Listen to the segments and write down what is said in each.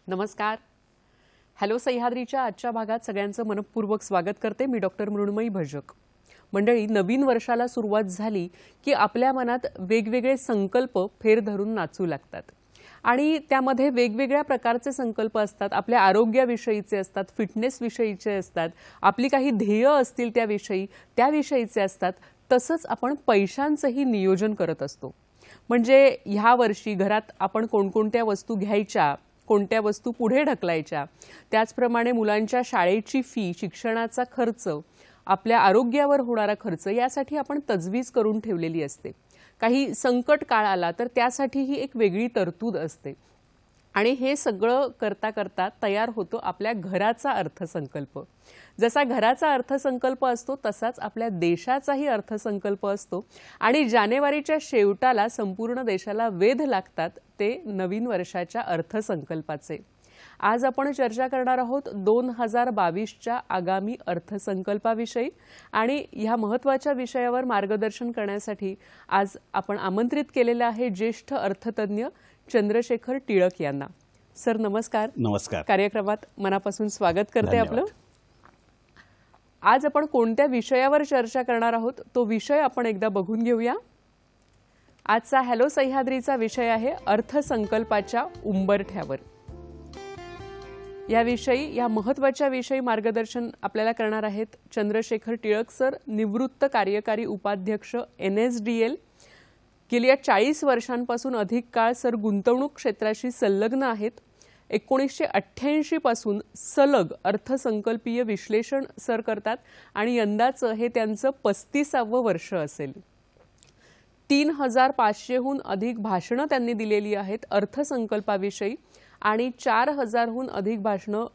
नमस्कार. हॅलो सह्याद्रीच्या आजच्या भागात सगळ्यांचं मनपूर्वक स्वागत करते. मी डॉक्टर मृण्मयी भजक. मंडळी, नवीन वर्षाला सुरुवात झाली की आपल्या मनात वेगवेगळे संकल्प फेर धरून नाचू लागतात आणि त्यामध्ये वेगवेगळ्या प्रकारचे संकल्प असतात. आपल्या आरोग्याविषयीचे असतात, फिटनेस विषयीचे असतात, आपली काही ध्येय असतील त्याविषयीचे असतात. तसंच आपण पैशांचंही नियोजन करत असतो. म्हणजे ह्या वर्षी घरात आपण कोणकोणत्या वस्तू घ्यायच्या, कोणत्या वस्तू पुढे ढकलायच्या, त्याचप्रमाणे मुलांच्या शाळेची फी, शिक्षणाचा खर्च, आपल्या आरोग्यावर होणारा खर्च यासाठी आपण तजवीज करून ठेवलेली असते. काही संकट काळ आला तर त्यासाठीही एक वेगळी तरतूद असते आणि हे सगळं करता करता तयार होतो आपल्या घराचा अर्थसंकल्प. जसा घराचा अर्थसंकल्प असतो तसाच आपल्या देशाचाही अर्थसंकल्प असतो आणि जानेवारीच्या शेवटाला संपूर्ण देशाला वेध लागतात ते नवीन वर्षाच्या अर्थसंकल्पाचे. आज आपण चर्चा करणार आहोत 2022च्या आगामी अर्थसंकल्पाविषयी आणि ह्या महत्त्वाच्या विषयावर मार्गदर्शन करण्यासाठी आज आपण आमंत्रित केलेलं आहे ज्येष्ठ अर्थतज्ञ चंद्रशेखर टिळक यांना. सर नमस्कार. नमस्कार. कार्यक्रमात मनापासून स्वागत करते आपलं. आज आपण कोणत्या विषयावर चर्चा करणार आहोत तो विषय आपण एकदा बघून घेऊया. आजचा हॅलो सह्याद्रीचा विषय आहे अर्थसंकल्पाच्या उंबरठ्यावर. या महत्त्वाच्या विषयी मार्गदर्शन आपल्याला करणार आहेत चंद्रशेखर टिळक सर, निवृत्त कार्यकारी उपाध्यक्ष NSDL. गेल्या 40 वर्षांपासून अधिक काळ सर गुंतवणूक क्षेत्राशी संलग्न आहेत. 1988 पासून सलग अर्थसंकल्पीय विश्लेषण सर करतात आणि यंदाचं हे त्यांचं 35वं वर्ष असेल. 3500हून अधिक भाषणं त्यांनी दिलेली आहेत अर्थसंकल्पाविषयी आणि 4000हून अधिक भाषणं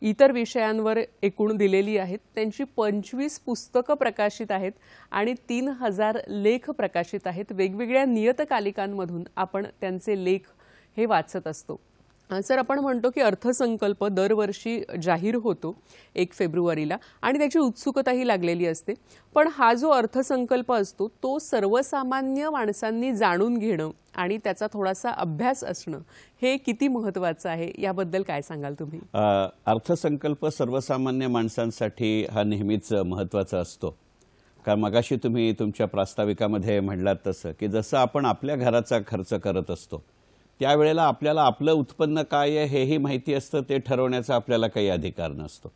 इतर विषयांवर एकूण दिलेली आहेत. त्यांची 25 पुस्तकं प्रकाशित आहेत आणि 3000 लेख प्रकाशित आहेत. वेगवेगळ्या नियतकालिकांमधून आपण त्यांचे लेख हे वाचत असतो. सर, आपण म्हणतो की अर्थसंकल्प दरवर्षी जाहीर होतो 1 फेब्रुवारीला आणि त्याची उत्सुकताही लागलेली असते. पण हा जो अर्थसंकल्प असतो तो सर्वसामान्य माणसांनी जाणून घेणं आणि त्याचा थोडासा अभ्यास असणं हे किती महत्त्वाचं आहे, याबद्दल काय सांगाल तुम्ही? अर्थसंकल्प सर्वसामान्य माणसांसाठी हा नेहमीच महत्त्वाचा असतो. कारण मगाशी तुम्ही तुमच्या प्रास्ताविकामध्ये म्हणलात तसं की जसं आपण आपल्या घराचा खर्च करत असतो त्यावेळेला आपल्याला आपलं उत्पन्न काय आहे हेही माहिती असतं. ते ठरवण्याचा आपल्याला काही अधिकार नसतो.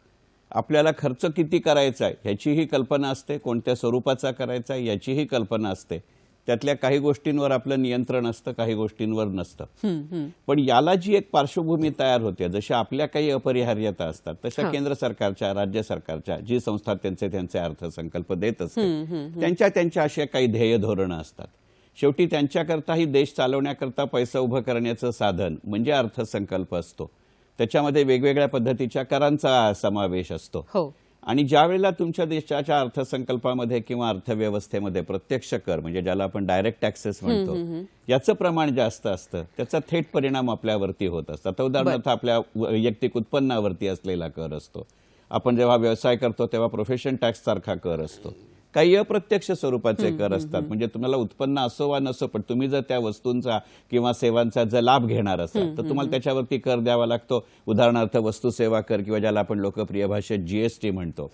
आपल्याला खर्च किती करायचा आहे ह्याचीही कल्पना असते, कोणत्या स्वरूपाचा करायचा आहे याचीही कल्पना असते. त्यातल्या काही गोष्टींवर आपलं नियंत्रण असतं, काही गोष्टींवर नसतं. पण याला जी एक पार्श्वभूमी तयार होते, जशा आपल्या काही अपरिहार्यता असतात तशा केंद्र सरकारच्या, राज्य सरकारच्या जी संस्था त्यांचे अर्थसंकल्प देत असते त्यांच्या अशा काही ध्येय धोरणं असतात. शेवटी त्यांच्याकरताही देश चालवण्याकरता पैसा उभं करण्याचं साधन म्हणजे अर्थसंकल्प असतो. त्याच्यामध्ये वेगवेगळ्या पद्धतीच्या करांचा समावेश असतो. आणि ज्या वेळेला तुमच्या देशाच्या अर्थसंकल्पामध्ये किंवा अर्थव्यवस्थेमध्ये प्रत्यक्ष कर म्हणजे ज्याला आपण डायरेक्ट टॅक्सेस म्हणतो याचं प्रमाण जास्त असतं त्याचा थेट परिणाम आपल्यावरती होत असतात. उदाहरणार्थ आपल्या वैयक्तिक उत्पन्नावरती असलेला कर असतो. आपण जेव्हा व्यवसाय करतो तेव्हा प्रोफेशन टॅक्स सारखा कर असतो. काही अप्रत्यक्ष स्वरूपाचे कर असतात. म्हणजे तुम्हाला उत्पन्न असो वा नसो पण तुम्ही जर त्या वस्तूंचा किंवा सेवांचा जर लाभ घेणार असाल तर तुम्हाला त्याच्यावरती कर द्यावा लागतो. उदाहरणार्थ वस्तू सेवा कर किंवा ज्याला आपण लोकप्रिय भाषेत GST म्हणतो.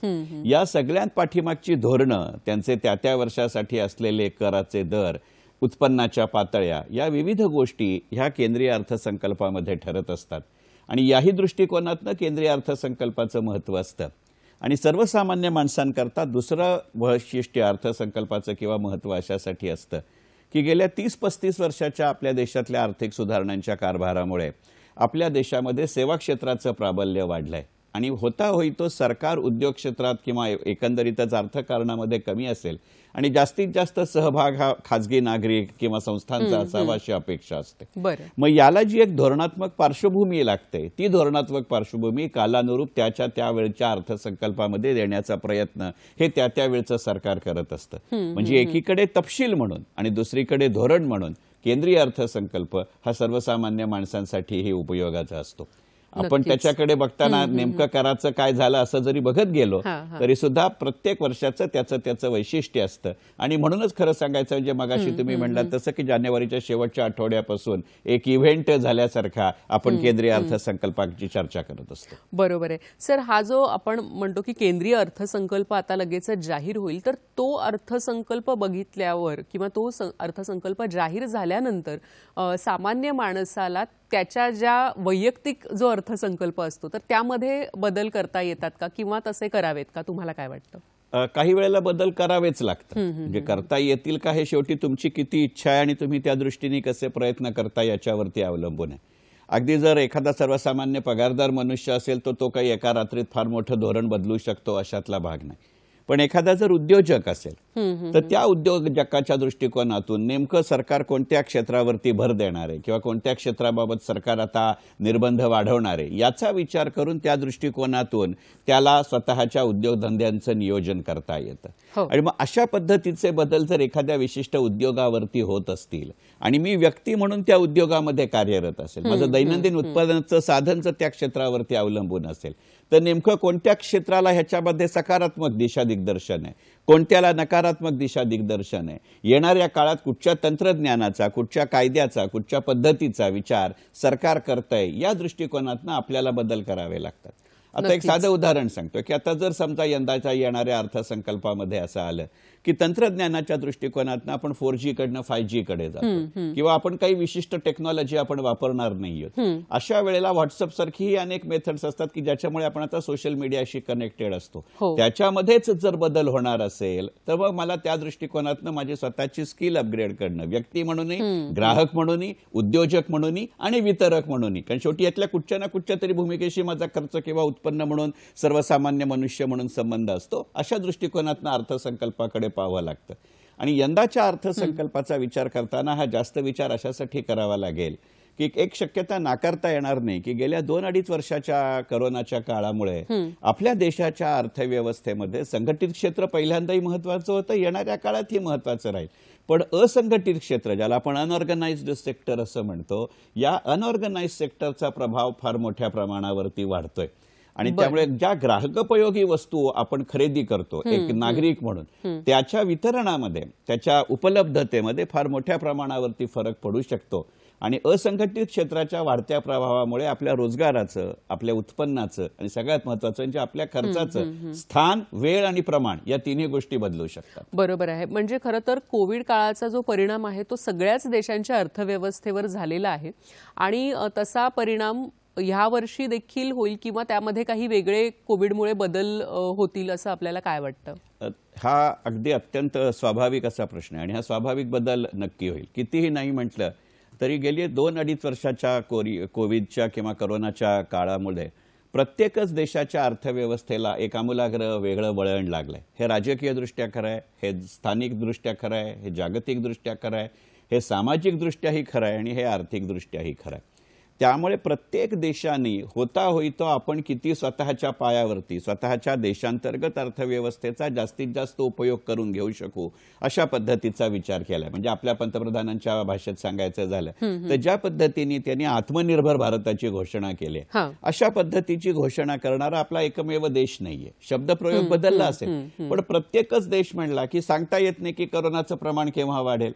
या सगळ्यात पाठीमागची धोरणं, त्यांचे त्या वर्षासाठी असलेले कराचे दर, उत्पन्नाच्या पातळ्या, या विविध गोष्टी ह्या केंद्रीय अर्थसंकल्पामध्ये ठरत असतात. आणि याही दृष्टिकोनातनं केंद्रीय अर्थसंकल्पाचं महत्त्व असतं. आणि सर्वसामान्य माणसांकरता दुसरं वैशिष्ट्य अर्थसंकल्पाचं किंवा महत्त्व अशासाठी असतं की गेल्या 30-35 वर्षाच्या आपल्या देशातल्या आर्थिक सुधारणांच्या कारभारामुळे आपल्या देशामध्ये सेवा क्षेत्राचं प्राबल्य वाढलंय आणि होता होई तो सरकार उद्योग क्षेत्रात किंवा एकंदरीतच अर्थकारणामध्ये कमी असेल आणि जास्तीत जास्त सहभाग हा खाजगी नागरिक किंवा संस्थांचा असावा अशी अपेक्षा असते. बरं. मग याला जी एक धोरणात्मक पार्श्वभूमी लागते ती धोरणात्मक पार्श्वभूमी कालानुरूप त्यावेळच्या अर्थसंकल्पामध्ये देण्याचा प्रयत्न हे त्यावेळचं सरकार करत असतं. म्हणजे एकीकडे तपशील म्हणून आणि दुसरीकडे धोरण म्हणून केंद्रीय अर्थसंकल्प हा सर्वसामान्य माणसांसाठीही उपयोगाचा असतो. आपण त्याच्याकडे बघताना नेमकं कराचं काय झालं असं जरी बघत गेलो तरी सुद्धा प्रत्येक वर्षाचं त्याचं वैशिष्ट्य असतं आणि म्हणूनच खरं सांगायचं म्हणजे मगाशी तुम्ही म्हणलात तसं की जानेवारीच्या शेवटच्या आठवड्यापासून एक इव्हेंट झाल्यासारखा आपण केंद्रीय अर्थसंकल्पाची चर्चा करत असतो. बरोबर आहे सर. हा जो आपण म्हणतो की केंद्रीय अर्थसंकल्प आता लगेच जाहीर होईल तर तो अर्थसंकल्प बघितल्यावर किंवा तो अर्थसंकल्प जाहीर झाल्यानंतर सामान्य माणसाला त्याच्या ज्या वैयक्तिक जो अर्थसंकल्प असतो तर त्यामध्ये बदल करता येतात का किंवा तसे करावेत का? तुम्हाला काय वाटतं? काही वेळेला बदल करावेच लागतात. म्हणजे करता येतील का हे शेवटी तुमची किती इच्छा आहे आणि तुम्ही त्या दृष्टीने कसे प्रयत्न करता याच्यावरती अवलंबून आहे. अगदी जर एखादा सर्वसामान्य पगारदार मनुष्य असेल तर तो काही एका रात्रीत फार मोठं धोरण बदलू शकतो अशातला भाग नाही. पण एखादा जर उद्योजक असेल तर त्या उद्योजकाच्या दृष्टिकोनातून नेमकं सरकार कोणत्या क्षेत्रावरती भर देणार आहे किंवा कोणत्या क्षेत्राबाबत सरकार आता निर्बंध वाढवणार आहे याचा विचार करून त्या दृष्टिकोनातून त्याला स्वतःच्या उद्योगधंद्यांचं नियोजन करता येतं. आणि मग अशा पद्धतीचे बदल जर एखाद्या विशिष्ट उद्योगावरती होत असतील आणि मी व्यक्ती म्हणून त्या उद्योगामध्ये कार्यरत असेल, माझं दैनंदिन उत्पादनाचं साधनचं त्या क्षेत्रावरती अवलंबून असेल तर नेमकं कोणत्या क्षेत्राला ह्याच्यामध्ये सकारात्मक दिशा दिग्दर्शन आहे, कोणत्याला नकारात्मक दिशा दिग्दर्शन आहे, येणाऱ्या काळात कुठच्या तंत्रज्ञानाचा, कुठच्या कायद्याचा, कुठच्या पद्धतीचा विचार सरकार करतंय या दृष्टिकोनातून आपल्याला बदल करावे लागतात. आता एक साधं उदाहरण सांगतो की आता जर समजा यंदाच्या येणाऱ्या अर्थसंकल्पामध्ये असं आलं की तंत्रज्ञानाच्या दृष्टिकोनातून आपण 4G कडनं 5G कडे जातो किंवा आपण काही विशिष्ट टेक्नॉलॉजी आपण वापरणार नाही आहोत, अशा वेळेला व्हॉट्सअप सारखी अनेक मेथड्स असतात की ज्याच्यामुळे आपण आता सोशल मीडियाशी कनेक्टेड असतो. त्याच्यामध्येच जर बदल होणार असेल तर मग मला त्या दृष्टिकोनातून माझी स्वतःची स्किल अपग्रेड करणं, व्यक्ती म्हणूनही, ग्राहक म्हणूनही, उद्योजक म्हणूनही आणि वितरक म्हणूनही, कारण शेवटी यातल्या कुठच्या ना कुठच्या तरी भूमिकेशी माझा खर्च किंवा उत्पन्न म्हणून सर्वसामान्य मनुष्य म्हणून संबंध असतो. अशा दृष्टिकोनातून अर्थसंकल्पाकडे पाहावं लागतं. आणि यंदाच्या अर्थसंकल्पाचा विचार करताना हा जास्त विचार अशासाठी करावा लागेल की एक शक्यता नाकारता येणार नाही की गेल्या 2-2.5 वर्षाच्या कोरोनाच्या काळामुळे आपल्या देशाच्या अर्थव्यवस्थेमध्ये संघटित क्षेत्र पहिल्यांदाही महत्वाचं होतं, येणाऱ्या काळातही महत्वाचं राहील. पण असंघटित क्षेत्र, ज्याला आपण अनऑर्गनाइज्ड सेक्टर असं म्हणतो, या अनऑर्गनाइज्ड सेक्टरचा प्रभाव फार मोठ्या प्रमाणावरती वाढतोय. आणि त्यामुळे ज्या ग्राहकोपयोगी वस्तू आपण खरेदी करतो एक नागरिक म्हणून, त्याच्या वितरणामध्ये, त्याच्या उपलब्धतेमध्ये फार मोठ्या प्रमाणावरती फरक पडू शकतो. आणि असंघटित क्षेत्राच्या वाढत्या प्रभावामुळे आपल्या रोजगाराचं, आपल्या उत्पन्नाचं आणि सगळ्यात महत्वाचं म्हणजे आपल्या खर्चाचं स्थान, वेळ आणि प्रमाण या तिन्ही गोष्टी बदलू शकतात. बरोबर आहे. म्हणजे खरं तर कोविड काळाचा जो परिणाम आहे तो सगळ्याच देशांच्या अर्थव्यवस्थेवर झालेला आहे आणि तसा परिणाम ह्या वर्षी देखील होईल किंवा त्यामध्ये काही वेगळे कोविडमुळे बदल होतील असं आपल्याला काय वाटतं? हा अगदी अत्यंत स्वाभाविक असा प्रश्न आहे आणि हा स्वाभाविक बदल नक्की होईल. कितीही नाही म्हटलं तरी गेली 2-2.5 वर्षाच्या कोविडच्या किंवा कोरोनाच्या काळामुळे प्रत्येकच देशाच्या अर्थव्यवस्थेला एक आमूलाग्र वेगळं वळण लागलंय. हे राजकीयदृष्ट्या खरं आहे, हे स्थानिकदृष्ट्या खरं आहे, हे जागतिकदृष्ट्या खरं आहे, हे सामाजिकदृष्ट्याही खरं आहे आणि हे आर्थिकदृष्ट्याही खरं आहे. त्यामुळे प्रत्येक देशाने होता होईतो आपण किती स्वतःच्या पायावरती, स्वतःच्या देशांतर्गत अर्थव्यवस्थेचा जास्तीत जास्त उपयोग करून घेऊ शकू अशा पद्धतीचा विचार केलाय. म्हणजे आपल्या पंतप्रधानांच्या भाषेत सांगायचं झालं तर ज्या पद्धतीने त्यांनी आत्मनिर्भर भारताची घोषणा केली, अशा पद्धतीची घोषणा करणारा आपला एकमेव देश नाहीये. शब्दप्रयोग बदलला असेल पण प्रत्येकच देश म्हणला की सांगता येत नाही की कोरोनाचं प्रमाण केव्हा वाढेल.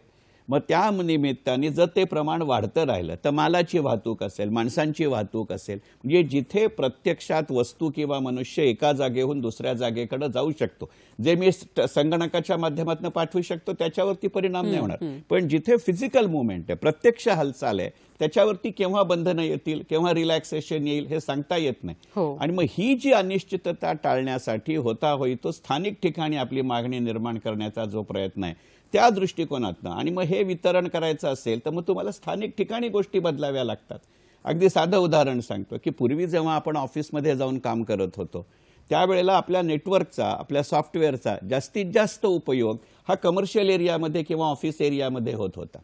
मग त्या निमित्ताने जर ते प्रमाण वाढतं राहिलं तर मालाची वाहतूक असेल, माणसांची वाहतूक असेल, म्हणजे जिथे प्रत्यक्षात वस्तू किंवा मनुष्य एका जागेहून दुसऱ्या जागेकडे जाऊ शकतो, जे मी संगणकाच्या माध्यमातून पाठवू शकतो त्याच्यावरती परिणाम नाही होणार. पण जिथे फिजिकल मुवमेंट आहे, प्रत्यक्ष हालचाल आहे, त्याच्यावरती केव्हा बंधनं येतील, केव्हा रिलॅक्सेशन येईल हे सांगता येत नाही. हो. आणि मग ही जी अनिश्चितता टाळण्यासाठी होता होई तो स्थानिक ठिकाणी आपली मागणी निर्माण करण्याचा जो प्रयत्न आहे त्या दृष्टिकोनातनं, आणि मग हे वितरण करायचं असेल तर मग तुम्हाला स्थानिक ठिकाणी गोष्टी बदलाव्या लागतात. अगदी साधं उदाहरण सांगतो की पूर्वी जेव्हा आपण ऑफिसमध्ये जाऊन काम करत होतो त्यावेळेला आपल्या नेटवर्कचा, आपल्या सॉफ्टवेअरचा जास्तीत जास्त उपयोग हा कमर्शियल एरियामध्ये किंवा ऑफिस एरियामध्ये होत होता.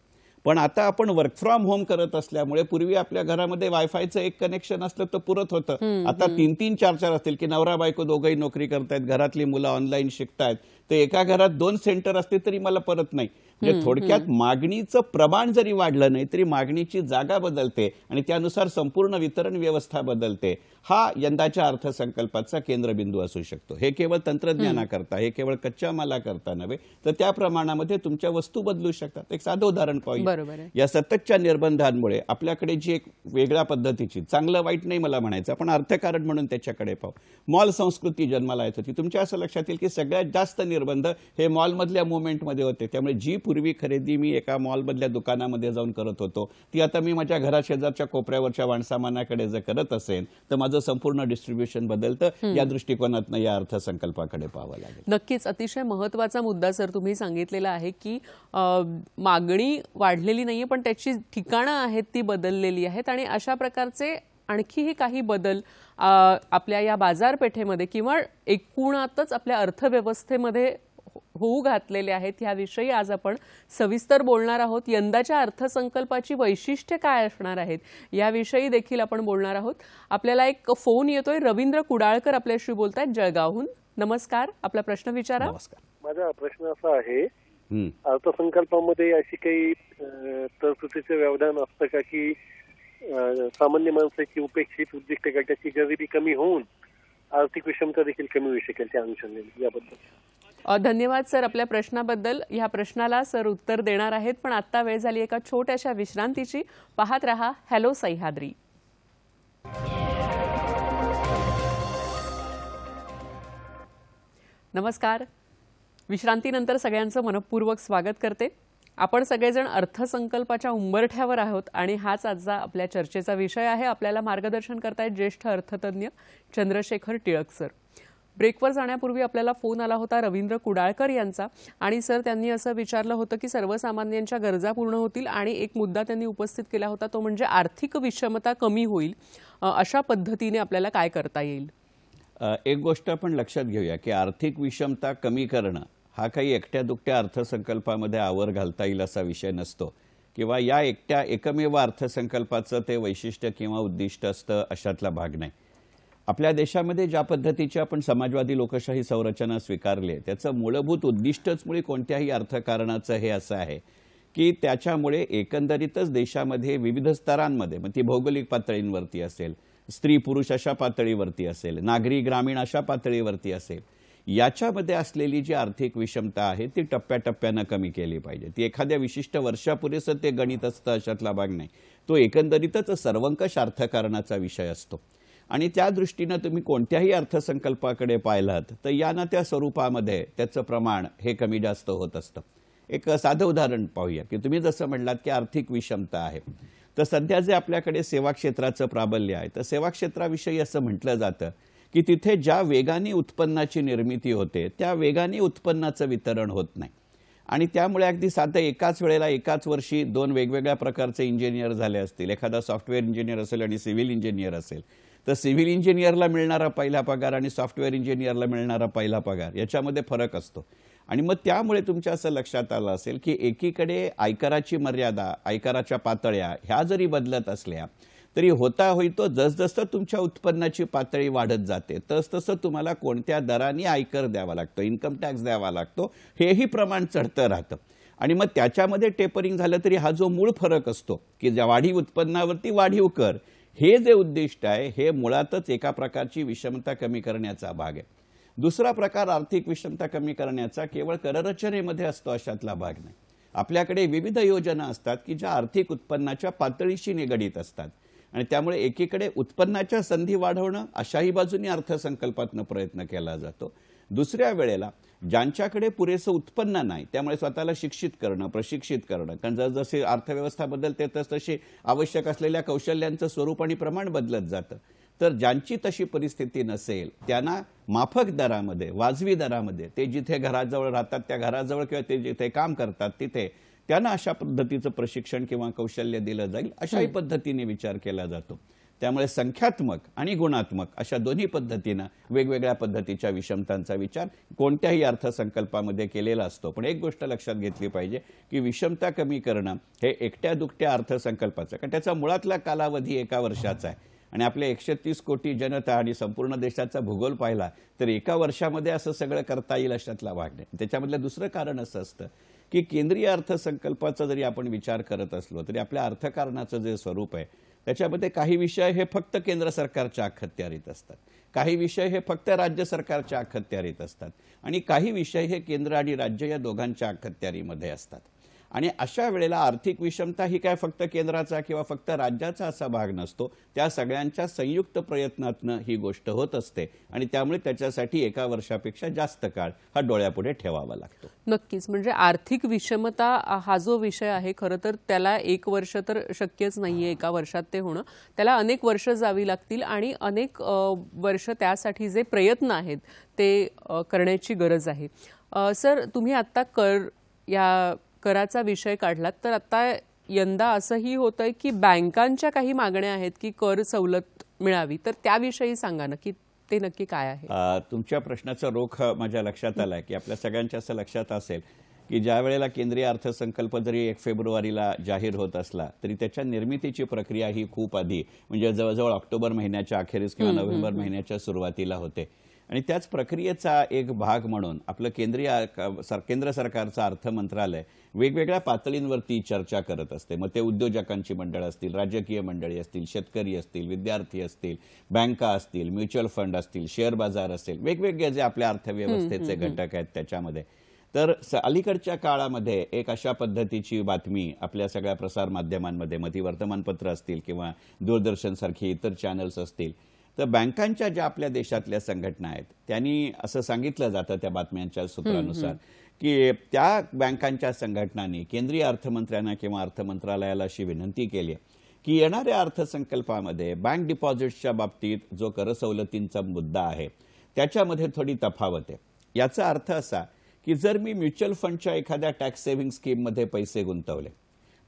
पण आता आपण वर्क फ्रॉम होम करत असल्यामुळे पूर्वी आपल्या घरामध्ये वायफायचं एक कनेक्शन असलं तर पुरत होतं. आता 3-3, 4-4 असतील की नवरा बायको दोघंही नोकरी करतायत, घरातली मुलं ऑनलाईन शिकतायत, तर एका घरात 2 सेंटर असते तरी मला परत नाही. म्हणजे थोडक्यात मागणीचं प्रमाण जरी वाढलं नाही तरी मागणीची जागा बदलते आणि त्यानुसार संपूर्ण वितरण व्यवस्था बदलते. हा यंदाच्या अर्थसंकल्पाचा केंद्रबिंदू असू शकतो. हे केवळ तंत्रज्ञानाकरता, हे केवळ कच्च्या मालाकरता नव्हे तर त्या प्रमाणामध्ये तुमच्या वस्तू बदलू शकतात. एक साधं उदाहरण पाहूया. बरोबर आहे. या सततच्या निर्बंधांमुळे आपल्याकडे जी एक वेगळ्या पद्धतीची, चांगलं वाईट नाही मला म्हणायचं, आपण अर्थकारण म्हणून त्याच्याकडे पाहू, मॉल संस्कृती जन्माला येत होती. तुमच्या असं लक्षात येईल की सगळ्यात जास्त निर्बंध हे मॉलमधल्या मुवमेंटमध्ये होते. त्यामुळे जी पूर्वी खरेदी मी एका मॉलमधल्या दुकानामध्ये जाऊन करत होतो ती आता मी माझ्या घराशेजारच्या कोपऱ्यावरच्या वाणसामानाकडे जर करत असेल तर माझं संपूर्ण डिस्ट्रीब्युशन बदलतं. या दृष्टिकोनातनं या अर्थसंकल्पाकडे पाहावं लागेल. नक्कीच अतिशय महत्त्वाचा मुद्दा सर तुम्ही सांगितलेला आहे की मागणी वाढलेली नाहीये पण त्याची ठिकाणं आहेत ती बदललेली आहेत आणि अशा प्रकारचे आणखीही काही बदल आपल्या या बाजारपेठेमध्ये किंवा एकूणातच आपल्या अर्थव्यवस्थेमध्ये होऊ घातलेले आहेत. याविषयी आज आपण सविस्तर बोलणार आहोत. यंदाच्या अर्थसंकल्पाची वैशिष्ट्ये काय असणार आहेत याविषयी देखील आपण बोलणार आहोत. आपल्याला एक फोन येतोय. रवींद्र कुडाळकर आपल्याशी बोलतायत जळगावहून. नमस्कार, आपला प्रश्न विचारा. नमस्कार. माझा प्रश्न असा आहे, अर्थसंकल्पामध्ये अशी काही तरतुदीचं व्यवधान असतं का की सामान्य माणसाची उपेक्षित उद्दिष्ट गटाची गरिबी कमी होऊन आर्थिक विषमता देखील कमी होऊ शकेल त्या अनुषंगाने? याबद्दल धन्यवाद सर आपल्या प्रश्नाबद्दल. ह्या प्रश्नाला सर उत्तर देणार आहेत पण आता वेळ झाली एका छोट्याशा विश्रांतीची. पाहत रहा हॅलो सह्याद्री. नमस्कार. विश्रांतीनंतर सगळ्यांचं मनपूर्वक स्वागत करते. आपण सगळेजण अर्थसंकल्पाच्या उंबरठ्यावर आहोत आणि हाच आजचा आपल्या चर्चेचा विषय आहे. आपल्याला मार्गदर्शन करतायत ज्येष्ठ अर्थतज्ञ चंद्रशेखर टिळक सर. ब्रेकवर जाण्यापूर्वी आपल्याला फोन आला होता रवींद्र कुडाळकर यांचा आणि सर त्यांनी असं विचारलं होतं की सर्वसामान्यांच्या गरजा पूर्ण होतील आणि एक मुद्दा त्यांनी उपस्थित केला होता तो म्हणजे आर्थिक विषमता कमी होईल. अशा पद्धतीने आपल्याला काय करता येईल? एक गोष्ट आपण लक्षात घेऊया की आर्थिक विषमता कमी करणं हा काही एकट्या दुकट्या अर्थसंकल्पामध्ये आवर घालता येईल असा विषय नसतो किंवा या एकमेव अर्थसंकल्पाचं ते वैशिष्ट्य किंवा उद्दिष्ट असतं अशातला भाग नाही. आपल्या देशामध्ये ज्या पद्धतीची आपण समाजवादी लोकशाही संरचना स्वीकारली आहे त्याचं मूलभूत उद्दिष्टच मुळे कोणत्याही अर्थकारणाचं हे असं आहे की त्याच्यामुळे एकंदरीतच देशामध्ये विविध स्तरांमध्ये, मग ती भौगोलिक पातळींवरती असेल, स्त्री पुरुष अशा पातळीवरती असेल, नागरी ग्रामीण अशा पातळीवरती असेल, याच्यामध्ये असलेली जी आर्थिक विषमता आहे ती टप्प्याटप्प्यानं कमी केली पाहिजे. ती एखाद्या विशिष्ट वर्षापुरेसं ते गणित असतं अशातला भाग नाही. तो एकंदरीतच सर्वंकष अर्थकारणाचा विषय असतो आणि त्या दृष्टीनं तुम्ही कोणत्याही अर्थसंकल्पाकडे पाहिलात तर या ना त्या स्वरूपामध्ये त्याचं प्रमाण हे कमी जास्त होत असतं. एक साधं उदाहरण पाहूया की तुम्ही जसं म्हटलात की आर्थिक विषमता आहे, तर सध्या जे आपल्याकडे सेवा क्षेत्राचं प्राबल्य आहे तर सेवा क्षेत्राविषयी असं म्हटलं जातं की तिथे ज्या वेगाने उत्पन्नाची निर्मिती होते त्या वेगाने उत्पन्नाचं वितरण होत नाही आणि त्यामुळे अगदी साधं एकाच वेळेला एकाच वर्षी 2 वेगवेगळ्या प्रकारचे इंजिनियर झाले असतील, एखादा सॉफ्टवेअर इंजिनियर असेल आणि सिव्हिल इंजिनियर असेल, तर सिव्हिल इंजिनियरला मिळणारा पहिला पगार आणि सॉफ्टवेअर इंजिनियरला मिळणारा पहिला पगार याच्यामध्ये फरक असतो. आणि मग त्यामुळे तुमच्या असं लक्षात आलं असेल की एकीकडे आयकराची मर्यादा, आयकराच्या पातळ्या ह्या जरी बदलत असल्या तरी होता होईतो जसजसं तुमच्या उत्पन्नाची पातळी वाढत जाते तसतसं तुम्हाला कोणत्या दराने आयकर द्यावा लागतो, इन्कम टॅक्स द्यावा लागतो, हेही प्रमाण चढतं राहतं. आणि मग त्याच्यामध्ये टेपरिंग झालं तरी हा जो मूळ फरक असतो की ज्या वाढीव उत्पन्नावरती वाढीव कर, हे जे उद्दिष्ट आहे हे मुळातच एका प्रकारची विषमता कमी करण्याचा भाग आहे. दुसरा प्रकार आर्थिक विषमता कमी करण्याचा केवळ कररचनेमध्ये असतो अशातला भाग नाही. आपल्याकडे विविध योजना असतात की ज्या आर्थिक उत्पन्नाच्या पातळीशी निगडीत असतात आणि त्यामुळे एकीकडे उत्पन्नाच्या संधी वाढवणं अशाही बाजूने अर्थसंकल्पातनं प्रयत्न केला जातो. दुसऱ्या वेळेला ज्यांच्याकडे पुरेसं उत्पन्न नाही त्यामुळे स्वतःला शिक्षित करणं, प्रशिक्षित करणं, कारण जसजशी अर्थव्यवस्था बदलते तसतशी आवश्यक असलेल्या कौशल्यांचं स्वरूप आणि प्रमाण बदलत जातं. तर ज्यांची तशी परिस्थिती नसेल त्यांना माफक दरामध्ये, वाजवी दरामध्ये, ते जिथे घराजवळ राहतात त्या घराजवळ किंवा ते जिथे काम करतात तिथे त्यांना अशा पद्धतीचं प्रशिक्षण किंवा कौशल्य दिलं जाईल, अशाही पद्धतीने विचार केला जातो. त्यामुळे संख्यात्मक आणि गुणात्मक अशा दोन्ही पद्धतीनं वेगवेगळ्या पद्धतीच्या विषमतांचा विचार कोणत्याही अर्थसंकल्पामध्ये केलेला असतो. पण एक गोष्ट लक्षात घेतली पाहिजे की विषमता कमी करणं हे एकट्या दुकट्या अर्थसंकल्पाचं, कारण त्याचा मुळातला कालावधी 1 वर्षाचा आहे आणि आपले 130 कोटी जनता आणि संपूर्ण देशाचा भूगोल पाहिला तर 1 वर्षामध्ये असं सगळं करता येईल अशातला भाग नाही. त्याच्यामधलं दुसरं कारण असं असतं की केंद्रीय अर्थसंकल्पाचा जरी आपण विचार करत असलो तरी आपल्या अर्थकारणाचं जे स्वरूप आहे त्याच्यामध्ये काही विषय हे फक्त केंद्र सरकारच्या अखत्यारीत असतात, काही विषय हे फक्त राज्य सरकारच्या अखत्यारीत असतात आणि काही विषय हे केंद्र आणि राज्य या दोघांच्या अखत्यारीमध्ये असतात. आणि अशा वेळेला आर्थिक विषमता ही काय फक्त केंद्राचा किंवा फक्त राज्याचा असा भाग नसतो, त्या सगळ्यांच्या संयुक्त प्रयत्नातनं ही गोष्ट होत असते आणि त्यामुळे त्याच्यासाठी 1 वर्षापेक्षा जास्त काळ हा डोळ्यापुढे ठेवावा लागतो. नक्कीच. म्हणजे आर्थिक विषमता हा जो विषय आहे खरं तर त्याला 1 वर्ष तर शक्यच नाहीये 1 वर्षात ते होणं. त्याला अनेक वर्ष जावी लागतील आणि अनेक वर्ष त्यासाठी जे प्रयत्न आहेत ते करण्याची गरज आहे. सर, तुम्ही आता कराचा विषय काढलात तर आता यंदा असंही होतंय की बँकांच्या काही मागण्या आहेत की कर सवलत मिळावी, तर त्याविषयी सांगा ना की ते नक्की काय आहे. तुमच्या प्रश्नाचा रोख माझ्या लक्षात आलाय की आपल्या सगळ्यांच्या असं लक्षात असेल की ज्या वेळेला केंद्रीय अर्थसंकल्प जरी 1 फेब्रुवारीला जाहीर होत असला तरी त्याच्या निर्मितीची प्रक्रिया ही खूप आधी, म्हणजे जवळजवळ ऑक्टोबर महिन्याच्या अखेरीस किंवा नोव्हेंबर महिन्याच्या सुरुवातीला होते. आणि त्याच प्रक्रियेचा एक भाग म्हणून आपलं केंद्र सरकारचं अर्थ मंत्रालय वेगवेगळ्या पातळींवरती चर्चा करत असते. मग ते उद्योजकांची मंडळ असतील, राजकीय मंडळी असतील, शेतकरी असतील, विद्यार्थी असतील, बँका असतील, म्युच्युअल फंड असतील, शेअर बाजार असेल, वेगवेगळे जे आपल्या अर्थव्यवस्थेचे घटक आहेत त्याच्यामध्ये. तर अलीकडच्या काळामध्ये एक अशा पद्धतीची बातमी आपल्या सगळ्या प्रसार माध्यमांमध्ये, मग ती वर्तमानपत्र असतील किंवा दूरदर्शन सारखी इतर चॅनल्स असतील, तर बँकांच्या ज्या आपल्या देशातल्या संघटना आहेत त्यांनी असं सांगितलं जातं त्या बातम्यांच्या सूत्रानुसार की त्या बँकांच्या संघटनांनी केंद्रीय अर्थमंत्र्यांना किंवा अर्थमंत्रालयाला अशी विनंती केली की येणाऱ्या अर्थसंकल्पामध्ये बँक डिपॉझिट्सच्या बाबतीत जो कर सवलतींचा मुद्दा आहे त्याच्यामध्ये थोडी तफावत आहे. याचा अर्थ असा की जर मी म्युच्युअल फंडच्या एखाद्या टॅक्स सेव्हिंग स्कीममध्ये पैसे गुंतवले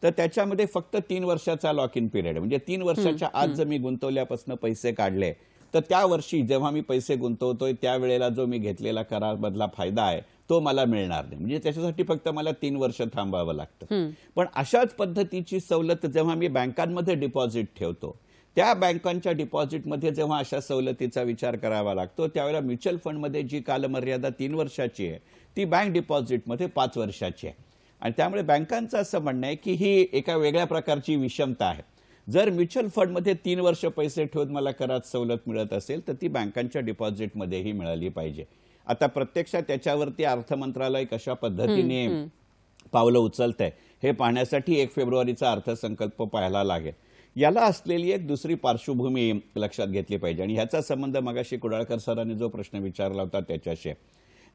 तर त्याच्यामध्ये फक्त 3 वर्षाचा लॉक इन पिरियड, म्हणजे 3 वर्षाच्या आत जर मी गुंतवल्यापासून पैसे काढले तर त्या वर्षी जेव्हा मी पैसे गुंतवतोय त्यावेळेला जो मी घेतलेला करामधला फायदा आहे तो मला मिळणार नाही, म्हणजे त्याच्यासाठी फक्त मला 3 वर्ष थांबावं लागतं. पण अशाच पद्धतीची सवलत जेव्हा मी बँकांमध्ये डिपॉझिट ठेवतो त्या बँकांच्या डिपॉझिटमध्ये जेव्हा अशा सवलतीचा विचार करावा लागतो त्यावेळेला म्युच्युअल फंडमध्ये जी कालमर्यादा 3 वर्षाची आहे ती बँक डिपॉझिटमध्ये 5 वर्षाची आहे. आणि त्यामुळे बँकांचं असं म्हणणं आहे की ही एका वेगळ्या प्रकारची विषमता आहे. जर म्युच्युअल फंडमध्ये 3 वर्ष पैसे ठेवून मला करात सवलत मिळत असेल तर ती बँकांच्या डिपॉझिटमध्येही मिळाली पाहिजे. आता प्रत्यक्षात त्याच्यावरती अर्थ मंत्रालय कशा पद्धतीने पावलं उचलतंय हे पाहण्यासाठी 1 फेब्रुवारीचा अर्थसंकल्प पाहायला लागेल. याला असलेली एक दुसरी पार्श्वभूमी लक्षात घेतली पाहिजे आणि ह्याचा संबंध मगाशी कुडाळकर सरांनी जो प्रश्न विचारला होता त्याच्याशी.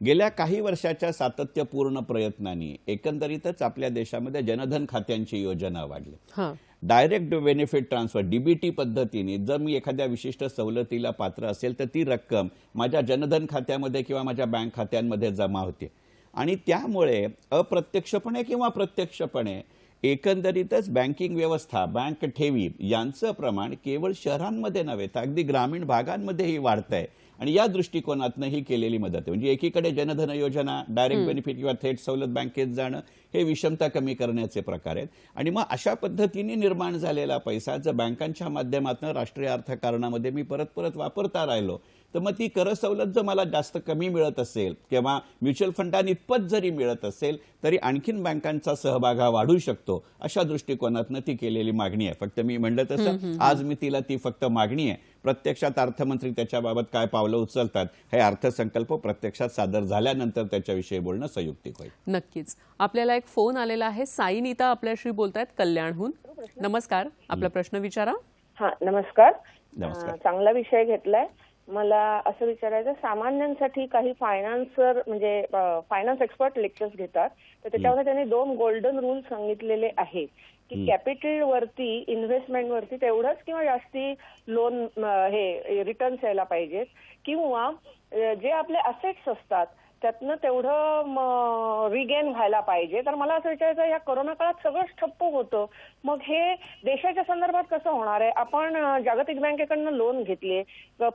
गेल्या काही वर्षाच्या सातत्यपूर्ण प्रयत्नांनी एकंदरीतच आपल्या देशामध्ये जनधन खात्यांची योजना वाढली. डायरेक्ट बेनिफिट ट्रान्सफर डीबीटी पद्धतीने जर मी एखाद्या विशिष्ट सवलतीला पात्र असेल तर ती रक्कम माझ्या जनधन खात्यामध्ये किंवा माझ्या बँक खात्यांमध्ये जमा होते आणि त्यामुळे अप्रत्यक्षपणे किंवा प्रत्यक्षपणे एकंदरीतच बँकिंग व्यवस्था, बँक ठेवी यांचं प्रमाण केवळ शहरांमध्ये नव्हे तर अगदी ग्रामीण भागांमध्येही वाढतंय आणि या दृष्टिकोनातनं ही केलेली मदत आहे. म्हणजे एकीकडे जनधन योजना, डायरेक्ट बेनिफिट किंवा थेट सवलत बँकेत जाणं हे विषमता कमी करण्याचे प्रकार आहेत आणि मग अशा पद्धतीने निर्माण झालेला पैसा जर बँकांच्या माध्यमातून राष्ट्रीय अर्थकारणामध्ये मी परत परत वापरता राहिलो तर मग ती कर सवलत जर मला जास्त कमी मिळत असेल किंवा म्युच्युअल फंडांनी इतपत जरी मिळत असेल तरी आणखीन बँकांचा सहभाग हा वाढू शकतो. अशा दृष्टिकोनातनं ती केलेली मागणी आहे. फक्त मी म्हणलं तसं आज मी तिला ती फक्त मागणी आहे. प्रत्यक्षात अर्थमंत्री त्याच्याबाबत काय पावलं उचलतात हे अर्थसंकल्प प्रत्यक्षात सादर झाल्यानंतर त्याच्याविषयी बोलणं संयुक्तिक होईल. नक्कीच. आपल्याला एक फोन आलेला आहे. साई नीता आपल्याशी बोलतायत कल्याणहून. नमस्कार, आपला प्रश्न विचारा. हा, नमस्कार. नमस्कार. चांगला विषय घेतलाय. मला असं विचारायचं, सामान्यांसाठी काही फायनान्सर म्हणजे फायनान्स एक्सपर्ट लेक्चर्स घेतात, तर त्याच्यामध्ये त्यांनी 2 गोल्डन रूल सांगितलेले आहेत की कॅपिटल वरती, इन्व्हेस्टमेंट वरती तेवढंच किंवा जास्ती लोन हे रिटर्न्स यायला पाहिजेत, किंवा जे आपले असेट्स असतात त्यातनं तेवढं रिगेन व्हायला पाहिजे. तर मला असं विचारायचं, या कोरोना काळात सगळंच ठप्प होतं, मग हे देशाच्या संदर्भात कसं होणार आहे? आपण जागतिक बँकेकडनं लोन घेतले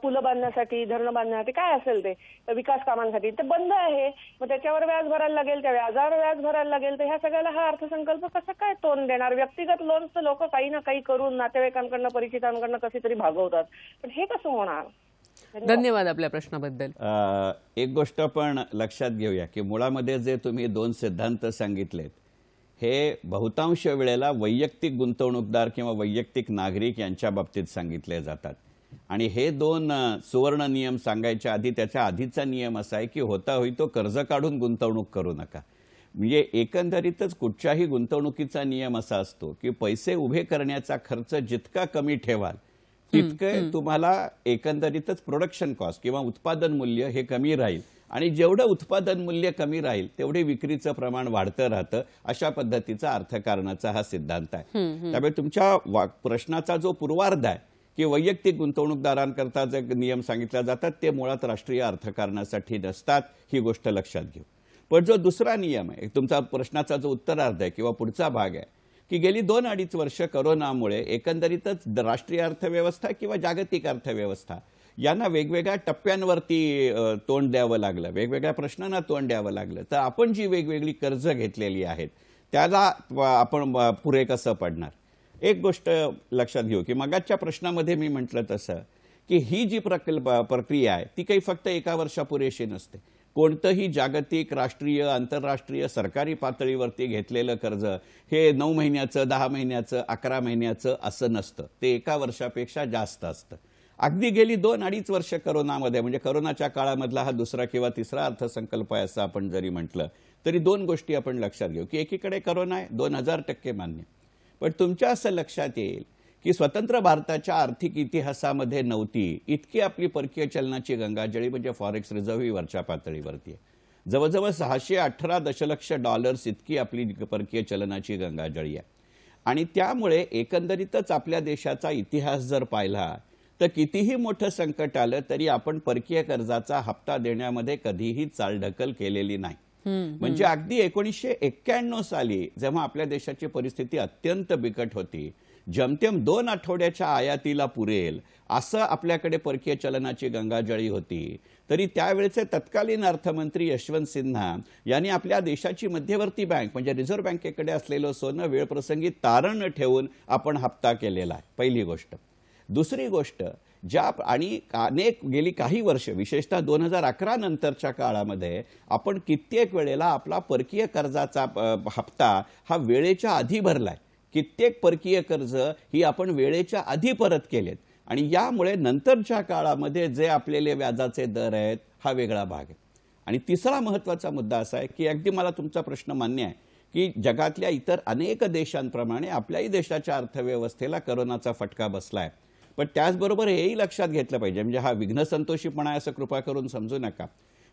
पुलं बांधण्यासाठी, धरणं बांधण्यासाठी, काय असेल ते विकास कामांसाठी, ते बंद आहे. मग त्याच्यावर व्याज भरायला लागेल, त्या व्याजावर व्याज भरायला लागेल. तर ह्या सगळ्याला हा अर्थसंकल्प कसं काय तोंड देणार? व्यक्तिगत लोन्स तर लोक काही ना काही करून नातेवाईकांकडनं, परिचितांकडनं कशी तरी भागवतात, पण हे कसं होणार? धन्यवाद आपल्या प्रश्नाबद्दल. एक गोष्ट पण लक्षात घेऊया की मुळामध्ये जे तुम्ही 2 सिद्धांत सांगितलेत हे बहुतांश वेळेला वैयक्तिक गुंतवणूकदार किंवा वैयक्तिक नागरिक यांच्या बाबतीत सांगितले जातात. आणि हे 2 सुवर्ण नियम सांगायच्या आधी त्याच्या आधीचा नियम असा आहे की होता होई तो कर्ज काढून गुंतवणूक करू नका. म्हणजे एकंदरीतच कुठच्याही गुंतवणुकीचा नियम असा असतो की पैसे उभे करण्याचा खर्च जितका कमी ठेवाल तितके तुम्हाला एकंदरीतच प्रोडक्शन कॉस्ट किंवा उत्पादन मूल्य हे कमी राहील, आणि जेवढं उत्पादन मूल्य कमी राहील तेवढे विक्रीचं प्रमाण वाढतं राहतं. अशा पद्धतीचा अर्थकारणाचा हा सिद्धांत आहे. त्यामुळे तुमच्या प्रश्नाचा जो पूर्वार्ध आहे की वैयक्तिक गुंतवणूकदारांकरता जे नियम सांगितले जातात ते मुळात राष्ट्रीय अर्थकारणासाठी नसतात, ही गोष्ट लक्षात घेऊ. पण जो दुसरा नियम आहे, तुमचा प्रश्नाचा जो उत्तरार्ध आहे किंवा पुढचा भाग आहे की गेली 2-2.5 वर्ष करोनामुळे एकंदरीतच राष्ट्रीय अर्थव्यवस्था किंवा जागतिक अर्थव्यवस्था यांना वेगवेगळ्या टप्प्यांवरती तोंड द्यावं लागलं, वेगवेगळ्या प्रश्नांना तोंड द्यावं लागलं. तर आपण जी वेगवेगळी कर्ज घेतलेली आहेत त्याला आपण पुरे कसं पडणार? एक गोष्ट लक्षात घेऊ की मगाच्या प्रश्नामध्ये मी म्हटलं तसं की ही जी प्रक्रिया आहे ती काही फक्त 1 वर्षापुरेशी नसते. कोणतंही जागतिक, राष्ट्रीय, आंतरराष्ट्रीय, सरकारी पातळीवरती घेतलेलं कर्ज हे 9 महिन्याचं, 10 महिन्याचं, 11 महिन्याचं असं नसतं. ते 1 वर्षापेक्षा जास्त असतं. अगदी गेली 2-2.5 वर्ष करोनामध्ये, म्हणजे करोनाच्या काळामधला हा दुसरा किंवा तिसरा अर्थसंकल्प आहे असं आपण जरी म्हटलं तरी 2 गोष्टी आपण लक्षात घेऊ की एकीकडे करोना आहे, 2000% मान्य. पण तुमच्या असं लक्षात येईल की स्वतंत्र भारताच्या आर्थिक इतिहासामध्ये नव्हती इतकी आपली परकीय चलनाची गंगाजळी, म्हणजे फॉरेक्स रिझर्व्ह ही वरच्या पातळीवरती आहे. जवळजवळ $618 दशलक्ष इतकी आपली परकीय चलनाची गंगाजळी आहे. आणि त्यामुळे एकंदरीतच आपल्या देशाचा इतिहास जर पाहिला तर कितीही मोठं संकट आलं तरी आपण परकीय कर्जाचा हप्ता देण्यामध्ये कधीही चालढकल केलेली नाही. म्हणजे अगदी 1991 साली जेव्हा आपल्या देशाची परिस्थिती अत्यंत बिकट होती, जमतेम 2 आठवड्याच्या आयातीला पुरेल असं आपल्याकडे परकीय चलनाची गंगाजळी होती, तरी त्यावेळेचे तत्कालीन अर्थमंत्री यशवंत सिन्हा यांनी आपल्या देशाची मध्यवर्ती बँक म्हणजे रिझर्व्ह बँकेकडे असलेलं सोनं वेळप्रसंगी तारण ठेवून आपण हप्ता केलेला आहे. पहिली गोष्ट. दुसरी गोष्ट, आणि गेली काही वर्ष विशेषतः 2011 नंतरच्या काळामध्ये आपण कित्येक वेळेला आपला परकीय कर्जाचा हप्ता हा वेळेच्या आधी भरलाय. कित्येक परकीय कर्ज ही आपण वेळेच्या आधी परत केलेत, आणि यामुळे नंतरच्या काळामध्ये जे आपलेले व्याजाचे दर आहेत हा वेगळा भाग आहे. आणि तिसरा महत्त्वाचा मुद्दा असा आहे की अगदी मला तुमचा प्रश्न मान्य आहे की जगातल्या इतर अनेक देशांप्रमाणे आपल्याही देशाच्या अर्थव्यवस्थेला करोनाचा फटका बसलाय. पण त्याचबरोबर हेही लक्षात घेतलं पाहिजे, म्हणजे हा विघ्नसंतोषीपणा आहे असं कृपा करून समजू नका,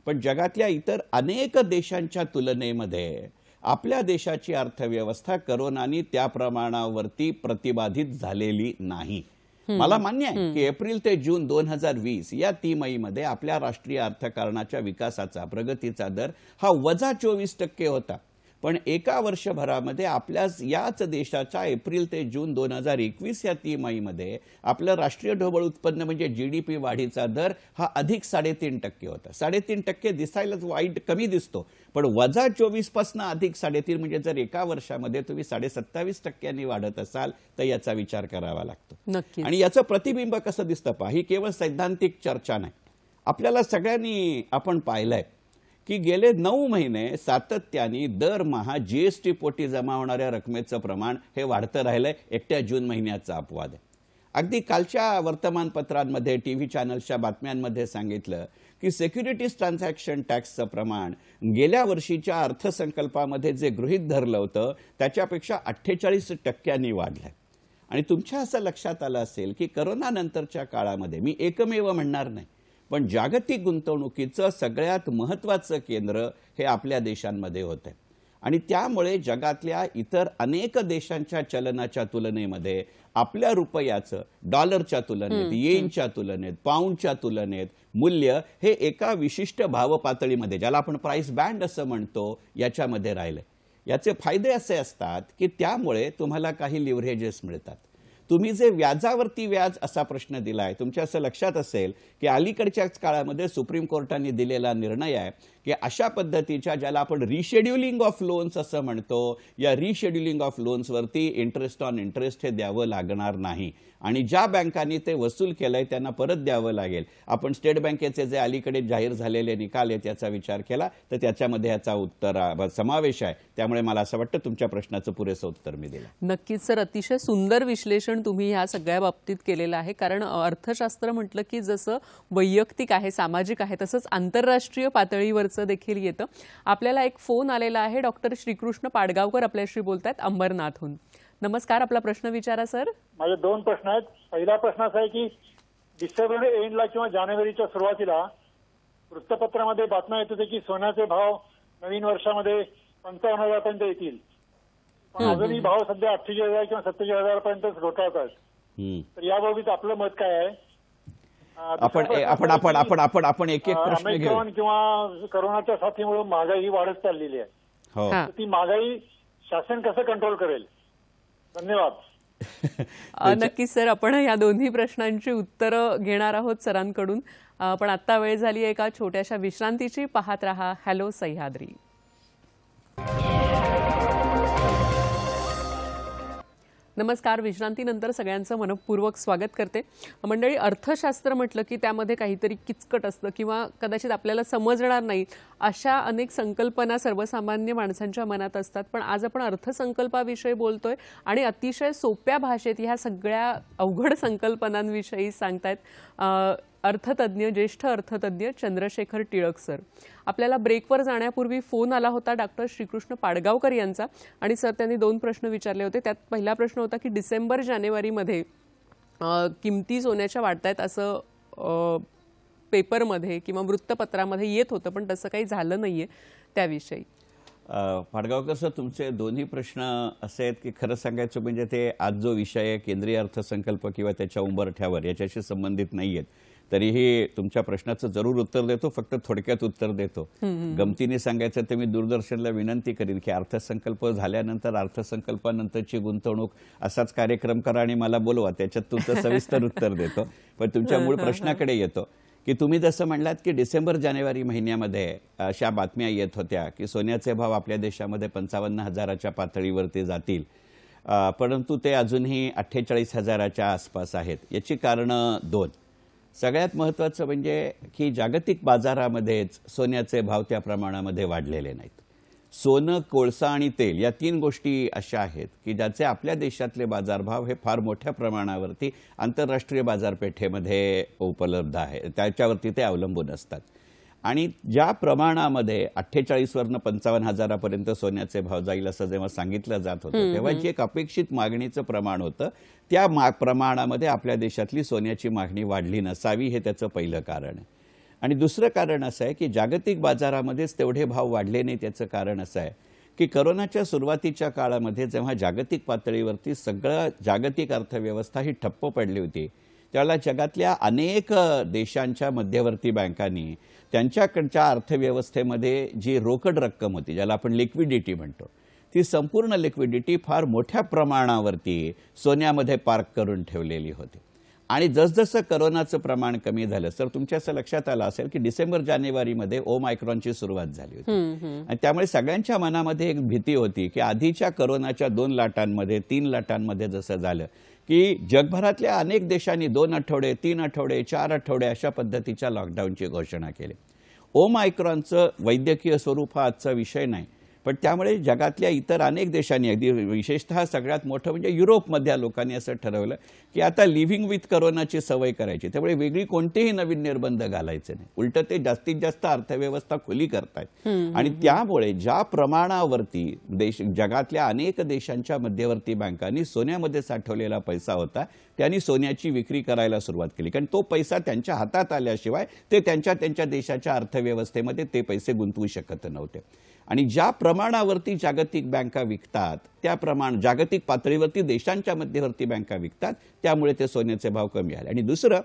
पण जगातल्या इतर अनेक देशांच्या तुलनेमध्ये आपल्या देशाची अर्थव्यवस्था करोनाने त्या प्रमाणावरती प्रतिबाधित झालेली नाही. मला मान्य आहे की एप्रिल ते जून 2020 या तिमाहीमध्ये आपल्या राष्ट्रीय अर्थकारणाच्या विकासाचा, प्रगतीचा दर हा -24% होता. पण 1 वर्षभरामध्ये आपल्या याच देशाच्या एप्रिल ते जून 2021 या तिमाहीमध्ये आपलं राष्ट्रीय ढोबळ उत्पन्न म्हणजे GDP वाढीचा दर हा अधिक 3.5% होता. 3.5% दिसायलाच वाईट कमी दिसतो, पण -24 पासून अधिक 3.5 म्हणजे जर 1 वर्षामध्ये तुम्ही 27.5% वाढत असाल तर याचा विचार करावा लागतो. नक्की. आणि याचं प्रतिबिंब कसं दिसतं पहा, ही केवळ सैद्धांतिक चर्चा नाही. आपल्याला सगळ्यांनी आपण पाहिलंय की गेले 9 महिने सातत्याने दरमहा GST पोटी जमा होणाऱ्या रकमेचं प्रमाण हे वाढतं राहिलंय. एकट्या जून महिन्याचा अपवाद आहे. अगदी कालच्या वर्तमानपत्रांमध्ये, TV चॅनल्सच्या बातम्यांमध्ये सांगितलं की सिक्युरिटीज ट्रान्झॅक्शन टॅक्सचं प्रमाण गेल्या वर्षीच्या अर्थसंकल्पामध्ये जे गृहीत धरलं होतं त्याच्यापेक्षा 48% वाढलंय. आणि तुमच्या असं लक्षात आलं असेल की करोना नंतरच्या काळामध्ये, मी एकमेव म्हणणार नाही, पण जागतिक गुंतवणुकीचं सगळ्यात महत्त्वाचं केंद्र हे आपल्या देशांमध्ये होतं आणि त्यामुळे जगातल्या इतर अनेक देशांच्या चलनाच्या तुलनेमध्ये आपल्या रुपयाचं डॉलरच्या तुलनेत, येनच्या तुलनेत, पाऊंडच्या तुलनेत मूल्य हे एका विशिष्ट भाव पातळीमध्ये, ज्याला आपण प्राइस बँड असं म्हणतो, याच्यामध्ये राहिलं. याचे फायदे असे असतात की त्यामुळे तुम्हाला काही लिव्हरेजेस मिळतात. तुम्ही जे व्याजावरती व्याज असा प्रश्न दिलाय, तुमच्या असं लक्षात असेल की अलीकडच्याच काळामध्ये सुप्रीम कोर्टाने दिलेला निर्णय आहे की अशा पद्धतीच्या, ज्याला आपण रिशेड्युलिंग ऑफ लोन्स असं म्हणतो, या रिशेड्युलिंग ऑफ लोन्सवरती इंटरेस्ट ऑन इंटरेस्ट हे द्यावं लागणार नाही आणि ज्या बँकांनी ते वसूल केलंय त्यांना परत द्यावं लागेल. आपण स्टेट बँकेचे जे अलीकडे जाहीर झालेले निकाल आहेत याचा विचार केला तर त्याच्यामध्ये याचा उत्तर समावेश आहे. त्यामुळे मला असं वाटतं तुमच्या प्रश्नाचं पुरेसं उत्तर मी दिलं. नक्कीच सर, अतिशय सुंदर विश्लेषण तुम्ही ह्या सगळ्या बाबतीत केलेलं आहे. कारण अर्थशास्त्र म्हटलं की जसं वैयक्तिक आहे, सामाजिक आहे, तसंच आंतरराष्ट्रीय पातळीवरचं देखील येतं. आपल्याला एक फोन आलेला आहे. डॉक्टर श्रीकृष्ण पाडगावकर आपल्याशी बोलतायत अंबरनाथहून. नमस्कार, आपला प्रश्न विचारा सर. माझे 2 प्रश्न आहेत. पहिला प्रश्न असा आहे की डिसेंबर एंडला किंवा जानेवारीच्या सुरुवातीला वृत्तपत्रामध्ये बातम्या येत होते की सोन्याचे भाव नवीन वर्षामध्ये 55,000 पर्यंत येतील, पण अजूनही भाव सध्या 48,000 किंवा 47,000 पर्यंत घोटाळत आहेत. तर याबाबत आपलं मत काय आहे? आपण एक एक प्रश्न घेऊ. ओमिक्रॉन किंवा कोरोनाच्या साथीमुळे महागाई वाढत चाललेली आहे. हो, तर ती महागाई शासन कसं कंट्रोल करेल? धन्यवाद. नक्कीच सर, आपण या दोन्ही प्रश्नांची उत्तरं घेणार आहोत सरांकडून. पण आता वेळ झाली आहे एका छोट्याशा विश्रांतीची. पाहत रहा हॅलो सह्याद्री. नमस्कार, विश्रांतीनंतर सगळ्यांचं मनपूर्वक स्वागत करते. मंडळी, अर्थशास्त्र म्हटलं की त्यामध्ये काहीतरी किचकट असतं किंवा कदाचित आपल्याला समजणार नाही अशा अनेक संकल्पना सर्वसामान्य माणसांच्या मनात असतात. पण आज आपण अर्थसंकल्पाविषयी बोलतोय आणि अतिशय सोप्या भाषेत ह्या सगळ्या अवघड संकल्पनांविषयी सांगतायत अर्थतज्ञ, ज्येष्ठ अर्थतज्ञ चंद्रशेखर टिळक सर. आपल्याला ब्रेकवर जाण्यापूर्वी फोन आला होता डॉक्टर श्रीकृष्ण पाडगावकर यांचा आणि सर त्यांनी 2 प्रश्न विचारले होते. त्यात पहिला प्रश्न होता की डिसेंबर जानेवारीमध्ये किमती सोन्याच्या वाढतायत असं पेपरमध्ये किंवा वृत्तपत्रामध्ये येत होतं, पण तसं काही झालं नाहीये, त्याविषयी. पाडगावकर सर, तुमचे दोन्ही प्रश्न असे आहेत की खरं सांगायचं म्हणजे ते आज जो विषय आहे केंद्रीय अर्थसंकल्प किंवा त्याच्या उंबरठ्यावर याच्याशी संबंधित नाही आहेत. तरीही तुमच्या प्रश्नाचं जरूर उत्तर देतो, फक्त थोडक्यात उत्तर देतो. गमतीने सांगायचं तर मी दूरदर्शनला विनंती करीन की अर्थसंकल्प झाल्यानंतर अर्थसंकल्पानंतरची गुंतवणूक असाच कार्यक्रम करा आणि मला बोलवा, त्याच्यात तुमचं सविस्तर उत्तर देतो. पण तुमच्या मूळ प्रश्नाकडे येतो की तुम्ही जसं म्हणलात की डिसेंबर जानेवारी महिन्यामध्ये अशा बातम्या येत होत्या की सोन्याचे भाव आपल्या देशामध्ये 55,000च्या पातळीवरती जातील, परंतु ते अजूनही 48,000च्या आसपास आहेत. याची कारणं 2. सगळ्यात महत्त्वाचं म्हणजे की जागतिक बाजारामध्येच सोन्याचे भाव त्या प्रमाणामध्ये वाढलेले नाहीत. सोनं, कोळसा आणि तेल या 3 गोष्टी अशा आहेत की ज्याचे आपल्या देशातले बाजारभाव हे फार मोठ्या प्रमाणावरती आंतरराष्ट्रीय बाजारपेठेमध्ये उपलब्ध आहे, त्याच्यावरती ते अवलंबून असतात. आणि ज्या प्रमाणामध्ये 48 वरनं 55,000पर्यंत सोन्याचे भाव जाईल असं जेव्हा सांगितलं जात होतं तेव्हा जी एक अपेक्षित मागणीचं प्रमाण होतं त्या प्रमाणामध्ये आपल्या देशातली सोन्याची मागणी वाढली नसावी, हे त्याचं पहिलं कारण आहे. आणि दुसरं कारण असं आहे की जागतिक बाजारामध्येच तेवढे भाव वाढले नाही. त्याचं कारण असं आहे की कोरोनाच्या सुरुवातीच्या काळामध्ये जेव्हा जागतिक पातळीवरती सगळं जागतिक अर्थव्यवस्था ही ठप्प पडली होती, त्यावेळेला जगातल्या अनेक देशांच्या मध्यवर्ती बँकांनी त्यांच्याकडच्या अर्थव्यवस्थेमध्ये जी रोकड रक्कम होती, ज्याला आपण लिक्विडिटी म्हणतो, ती संपूर्ण लिक्विडिटी फार मोठ्या प्रमाणावरती सोन्यामध्ये पार्क करून ठेवलेली होती. आणि जसजसं कोरोनाचं प्रमाण कमी झालं, तर तुमच्या असं लक्षात आलं असेल की डिसेंबर जानेवारीमध्ये ओमायक्रॉनची सुरुवात झाली होती आणि त्यामुळे सगळ्यांच्या मनामध्ये एक भीती होती की आधीच्या कोरोनाच्या 2 लाटांमध्ये 3 लाटांमध्ये जसं झालं की जगभरातल्या अनेक देशांनी 2 आठवडे, 3 आठवडे, 4 आठवडे अशा पद्धतीच्या लॉकडाऊनची घोषणा केली. ओमायक्रॉनचं वैद्यकीय स्वरूप हा आजचा विषय नाही, पण त्यामुळे जगातल्या इतर अनेक देशांनी, अगदी विशेषतः सगळ्यात मोठं म्हणजे युरोपमधल्या लोकांनी असं ठरवलं की आता लिव्हिंग विथ करोनाची सवय करायची, त्यामुळे वेगळी कोणतेही नवीन निर्बंध घालायचे नाही, उलट ते जास्तीत जास्त अर्थव्यवस्था खुली करतायत. आणि त्यामुळे ज्या प्रमाणावरती जगातल्या अनेक देशांच्या मध्यवर्ती बँकांनी सोन्यामध्ये साठवलेला पैसा होता त्यांनी सोन्याची विक्री करायला सुरुवात केली, कारण तो पैसा त्यांच्या हातात आल्याशिवाय ते त्यांच्या देशाच्या अर्थव्यवस्थेमध्ये ते पैसे गुंतवू शकत नव्हते. आणि ज्या प्रमाणावरती जागतिक बँका विकतात त्या जागतिक पातळीवरती देशांच्या मध्यवर्ती बँका विकतात, त्यामुळे ते सोन्याचे भाव कमी आले. आणि दुसरं,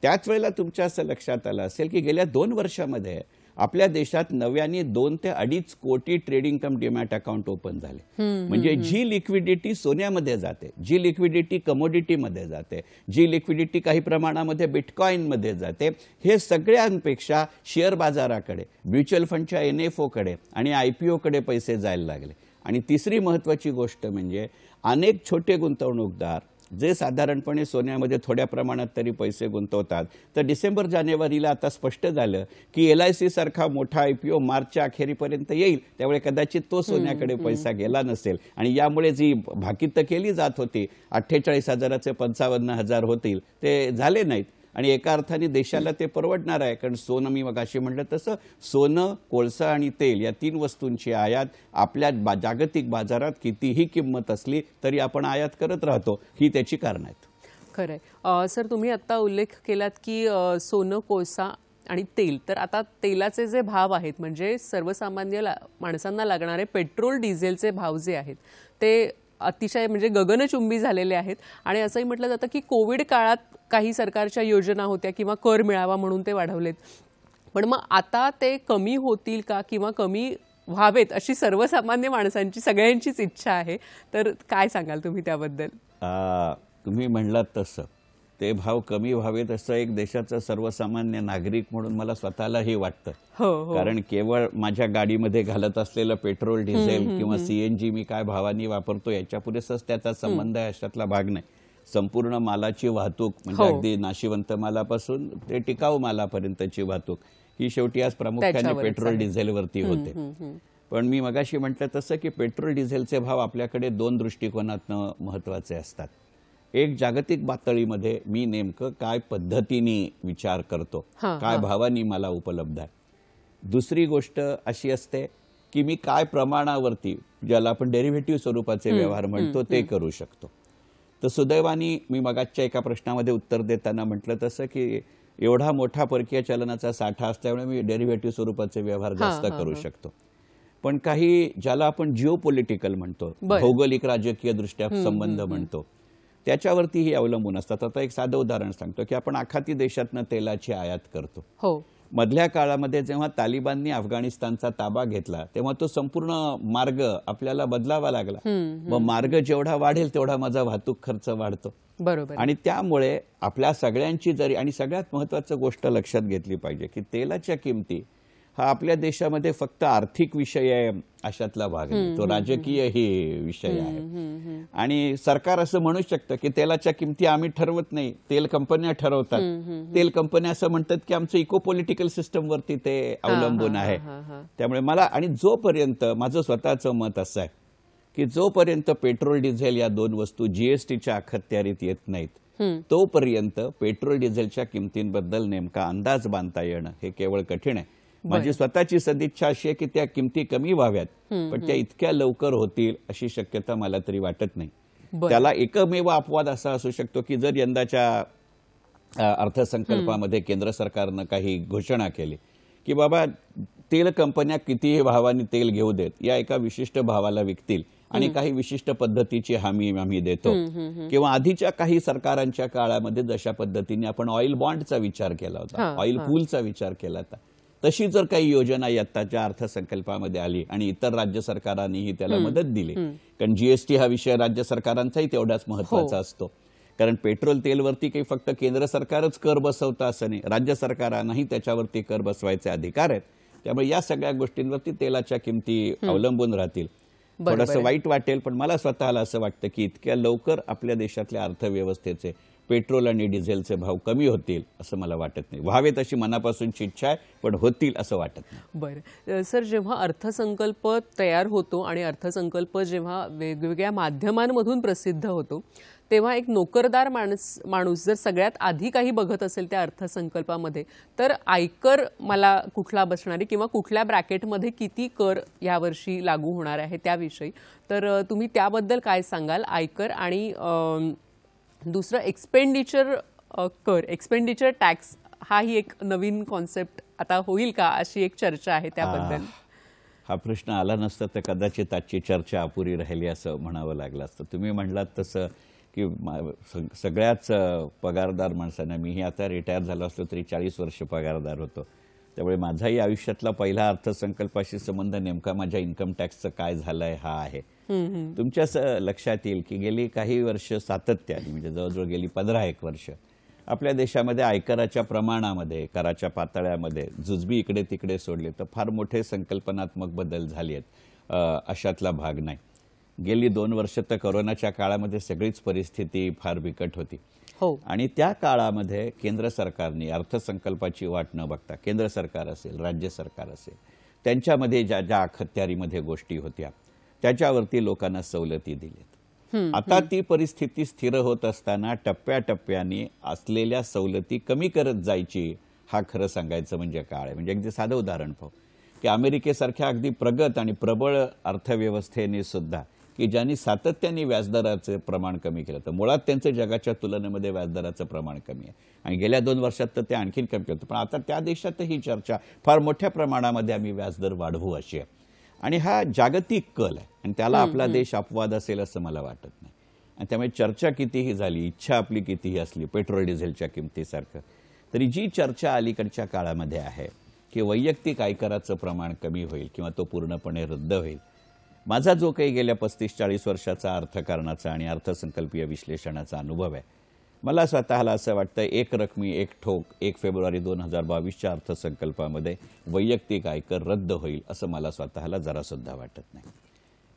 त्याच वेळेला तुमच्या असं लक्षात आलं असेल की गेल्या 2 वर्षामध्ये आपल्या देशात नव्याने 2 ते 2.5 कोटी ट्रेडिंग कम डिमॅट अकाउंट ओपन झाले. म्हणजे जी लिक्विडिटी सोन्यामध्ये जाते, जी लिक्विडिटी कमोडिटीमध्ये जाते, जी लिक्विडिटी काही प्रमाणामध्ये बिटकॉईनमध्ये जाते, हे सगळ्यांपेक्षा शेअर बाजाराकडे, म्युच्युअल फंडच्या NFOकडे आणि IPOकडे पैसे जायला लागले. आणि तिसरी महत्त्वाची गोष्ट म्हणजे अनेक छोटे गुंतवणूकदार जे साधारणपणे सोन्यामध्ये थोड्या प्रमाणात तरी पैसे गुंतवतात, तर डिसेंबर जानेवारीला आता स्पष्ट झालं की LIC सारखा मोठा IPO मार्चच्या अखेरीपर्यंत येईल, त्यामुळे कदाचित तो सोन्याकडे पैसा गेला नसेल. आणि यामुळे जी भाकीत केली जात होती 48,000चे 55,000 होतील ते झाले नाहीत. आणि एका अर्थाने देशाला ते परवडणार आहे, कारण सोनं, मी मगाशी म्हटलं तसं, सोनं, कोळसा आणि तेल या 3 वस्तूंची आयात आपल्या जागतिक बाजारात कितीही किंमत असली तरी आपण आयात करत राहतो. ही त्याची कारण आहेत. खरंय. सर, तुम्ही आता उल्लेख केलात की सोनं, कोळसा आणि तेल, तर आता तेलाचे जे भाव आहेत, म्हणजे सर्वसामान्य माणसांना लागणारे पेट्रोल डिझेलचे भाव जे आहेत ते अतिशय म्हणजे गगनचुंबी झालेले आहेत. आणि असंही म्हटलं जातं की कोविड काळात काही सरकारच्या योजना होत्या किंवा कर मिळावा म्हणून ते वाढवलेत, पण मग आता ते कमी होतील का किंवा कमी व्हावेत अशी सर्वसामान्य माणसांची सगळ्यांचीच इच्छा आहे. तर काय सांगाल तुम्ही त्याबद्दल? तुम्ही म्हणलात तसं ते भाव कमी व्हावेत असं एक देशाचा सर्वसामान्य नागरिक म्हणून मला स्वतःलाही वाटतं. कारण केवळ माझ्या गाडीमध्ये घालत असलेलं पेट्रोल, डिझेल किंवा CNG मी काय भावानी वापरतो याच्या पुरेसच त्याचा संबंध आहे अशातला भाग नाही. संपूर्ण मालाची वाहतूक, म्हणजे अगदी नाशिवंत मालापासून ते टिकाऊ मालापर्यंतची वाहतूक ही शेवटी आज प्रामुख्याने पेट्रोल डिझेलवरती होते. पण मी मगाशी म्हटलं तसं की पेट्रोल डिझेलचे भाव आपल्याकडे 2 दृष्टिकोनातनं महत्त्वाचे असतात. एक, जागतिक पातळीमध्ये मी नेमकं काय पद्धतीने विचार करतो, काय भावानी मला उपलब्ध आहे. दुसरी गोष्ट अशी असते की मी काय प्रमाणावरती, ज्याला आपण डेरिव्हेटिव्ह स्वरूपाचे व्यवहार म्हणतो, ते करू शकतो. तर सुदैवाने मी मगाच्या एका प्रश्नामध्ये उत्तर देताना म्हटलं तसं की एवढा मोठा परकीय चलनाचा साठा असल्यामुळे मी डेरिव्हेटिव्ह स्वरूपाचे व्यवहार जास्त करू शकतो. पण काही ज्याला आपण जिओपॉलिटिकल म्हणतो, भौगोलिक राजकीय दृष्ट्या संबंध म्हणतो, त्याच्यावरतीही अवलंबून असतात. आता एक साधं उदाहरण सांगतो की आपण आखाती देशातनं तेलाची आयात करतो. मधल्या काळामध्ये जेव्हा तालिबाननी अफगाणिस्तानचा ताबा घेतला तेव्हा तो संपूर्ण मार्ग आपल्याला बदलावा लागला. मग मार्ग जेवढा वाढेल तेवढा माझा वाहतूक खर्च वाढतो. बरोबर. आणि त्यामुळे आपल्या सगळ्यांची जरी, आणि सगळ्यात महत्त्वाचं गोष्ट लक्षात घेतली पाहिजे की तेलाच्या किमती हा आपल्या देशामध्ये फक्त आर्थिक विषय आहे अशातला भाग नाही, तो राजकीयही विषय आहे. आणि सरकार असं म्हणू शकतं की तेलाच्या किमती आम्ही ठरवत नाही, तेल कंपन्या ठरवतात. तेल कंपन्या असं म्हणतात की आमचं इको पॉलिटिकल सिस्टमवरती ते अवलंबून आहे. त्यामुळे मला, आणि जोपर्यंत माझं स्वतःचं मत असं आहे की जोपर्यंत पेट्रोल डिझेल या 2 वस्तू GSTच्या अखत्यारीत येत नाहीत तोपर्यंत पेट्रोल डिझेलच्या किमतींबद्दल नेमका अंदाज बांधता येणं हे केवळ कठीण आहे. माझी स्वतःची सदिच्छा अशी आहे की त्या किमती कमी व्हाव्यात, पण त्या इतक्या लवकर होतील अशी शक्यता मला तरी वाटत नाही. त्याला एकमेव अपवाद असा असू शकतो की जर यंदाच्या अर्थसंकल्पामध्ये केंद्र सरकारनं काही घोषणा केली की बाबा तेल कंपन्या कितीही भावाने तेल घेऊ देत, या एका विशिष्ट भावाला विकतील आणि काही विशिष्ट पद्धतीची हमी आम्ही देतो, किंवा आधीच्या काही सरकारांच्या काळामध्ये जशा पद्धतीने आपण ऑइल बॉन्डचा विचार केला होता, ऑइल पूलचा विचार केला होता, तशी जर काही योजना यंदाच्या अर्थसंकल्पामध्ये आली आणि इतर राज्य सरकारांनीही त्याला मदत दिली, कारण GST हा विषय राज्य सरकारांचाही तेवढाच महत्वाचा असतो. कारण पेट्रोल तेलवरती काही फक्त केंद्र सरकारच कर बसवतं असं नाही, राज्य सरकारांनाही त्याच्यावरती कर बसवायचे अधिकार आहेत. त्यामुळे या सगळ्या गोष्टींवरती तेलाच्या किमती अवलंबून राहतील. थोडंसं वाईट वाटेल, पण मला स्वतःला असं वाटतं की इतक्या लवकर आपल्या देशातल्या अर्थव्यवस्थेचे पेट्रोल आणि डिझेलचे भाव कमी होतील असं मला वाटत नाही. व्हावेत अशी मनापासूनची इच्छा आहे, पण होतील असं वाटत नाही. बरं सर, जेव्हा अर्थसंकल्प तयार होतो आणि अर्थसंकल्प जेव्हा वेगवेगळ्या माध्यमांमधून प्रसिद्ध होतो, तेव्हा एक नोकरदार माणूस जर सगळ्यात आधी काही बघत असेल त्या अर्थसंकल्पामध्ये, तर आयकर मला कुठला बसणार आहे किंवा कुठल्या ब्रॅकेटमध्ये किती कर यावर्षी लागू होणार आहे त्याविषयी. तर तुम्ही त्याबद्दल काय सांगाल? आयकर आणि दुसरं एक्सपेंडिचर एक्सपेंडिचर टॅक्स, हाही एक नवीन कॉन्सेप्ट आता होईल का, अशी एक चर्चा आहे त्याबद्दल. हा प्रश्न आला नसता तर कदाचित आजची चर्चा अपुरी राहिली असं म्हणावं लागलं असतं. तुम्ही म्हणलात तसं की सगळ्याच पगारदार माणसांना, मीही आता रिटायर झालो असलो तरी 40 वर्ष पगारदार होतो, त्यामुळे माझाही आयुष्यातला पहिला अर्थसंकल्पाशी संबंध नेमका माझ्या इन्कम टॅक्सचं काय झालंय हा आहे. तुमच्याच लक्षात येईल की गेली काही वर्ष सातत्याने, म्हणजे जवळजवळ गेली 15-1 वर्ष आपल्या देशामध्ये आयकराच्या प्रमाणामध्ये, कराच्या पातळ्यामध्ये जुजबी इकडे तिकडे सोडले तर फार मोठे संकल्पनात्मक बदल झाले आहेत, अशातला भाग नाही. गेली 2 वर्ष तर कोरोनाच्या काळामध्ये सगळीच परिस्थिती फार बिकट होती. आणि त्या काळामध्ये केंद्र सरकारने अर्थसंकल्पाची वाट न बघता, केंद्र सरकार असेल, राज्य सरकार असेल, त्यांच्यामध्ये ज्या ज्या अखत्यारीमध्ये गोष्टी होत्या त्याच्यावरती लोकांना सवलती दिल्यात. आता ती परिस्थिती स्थिर होत असताना टप्प्याटप्प्याने असलेल्या सवलती कमी करत जायची, हा खरं सांगायचं म्हणजे काळ आहे. म्हणजे अगदी साधं उदाहरण पाहू की अमेरिकेसारख्या अगदी प्रगत आणि प्रबळ अर्थव्यवस्थेने सुद्धा, की ज्यांनी सातत्याने व्याजदराचे प्रमाण कमी केलं, तर मुळात त्यांचं जगाच्या तुलनेमध्ये व्याजदराचं प्रमाण कमी आहे आणि गेल्या 2 वर्षात तर ते आणखीन कमी केलं. पण आता त्या देशातही चर्चा फार मोठ्या प्रमाणामध्ये आम्ही व्याजदर वाढवू अशी आहे. आणि हा जागतिक कल आहे आणि त्याला आपला देश अपवाद असेल असं मला वाटत नाही. आणि त्यामुळे चर्चा कितीही झाली, इच्छा आपली कितीही असली पेट्रोल डिझेलच्या किमतीसारखं, तरी जी चर्चा अलीकडच्या काळामध्ये आहे की वैयक्तिक आयकराचं प्रमाण कमी होईल किंवा तो पूर्णपणे रद्द होईल, माझा जो काही गेल्या 35-40 वर्षाचा अर्थकारणाचा आणि अर्थसंकल्पीय विश्लेषणाचा अनुभव आहे, मला स्वतःला असं वाटतं एक रकमी एक ठोक 1 फेब्रुवारी 2022च्या अर्थसंकल्पामध्ये वैयक्तिक आयकर रद्द होईल असं मला स्वतःला जरासुद्धा वाटत नाही.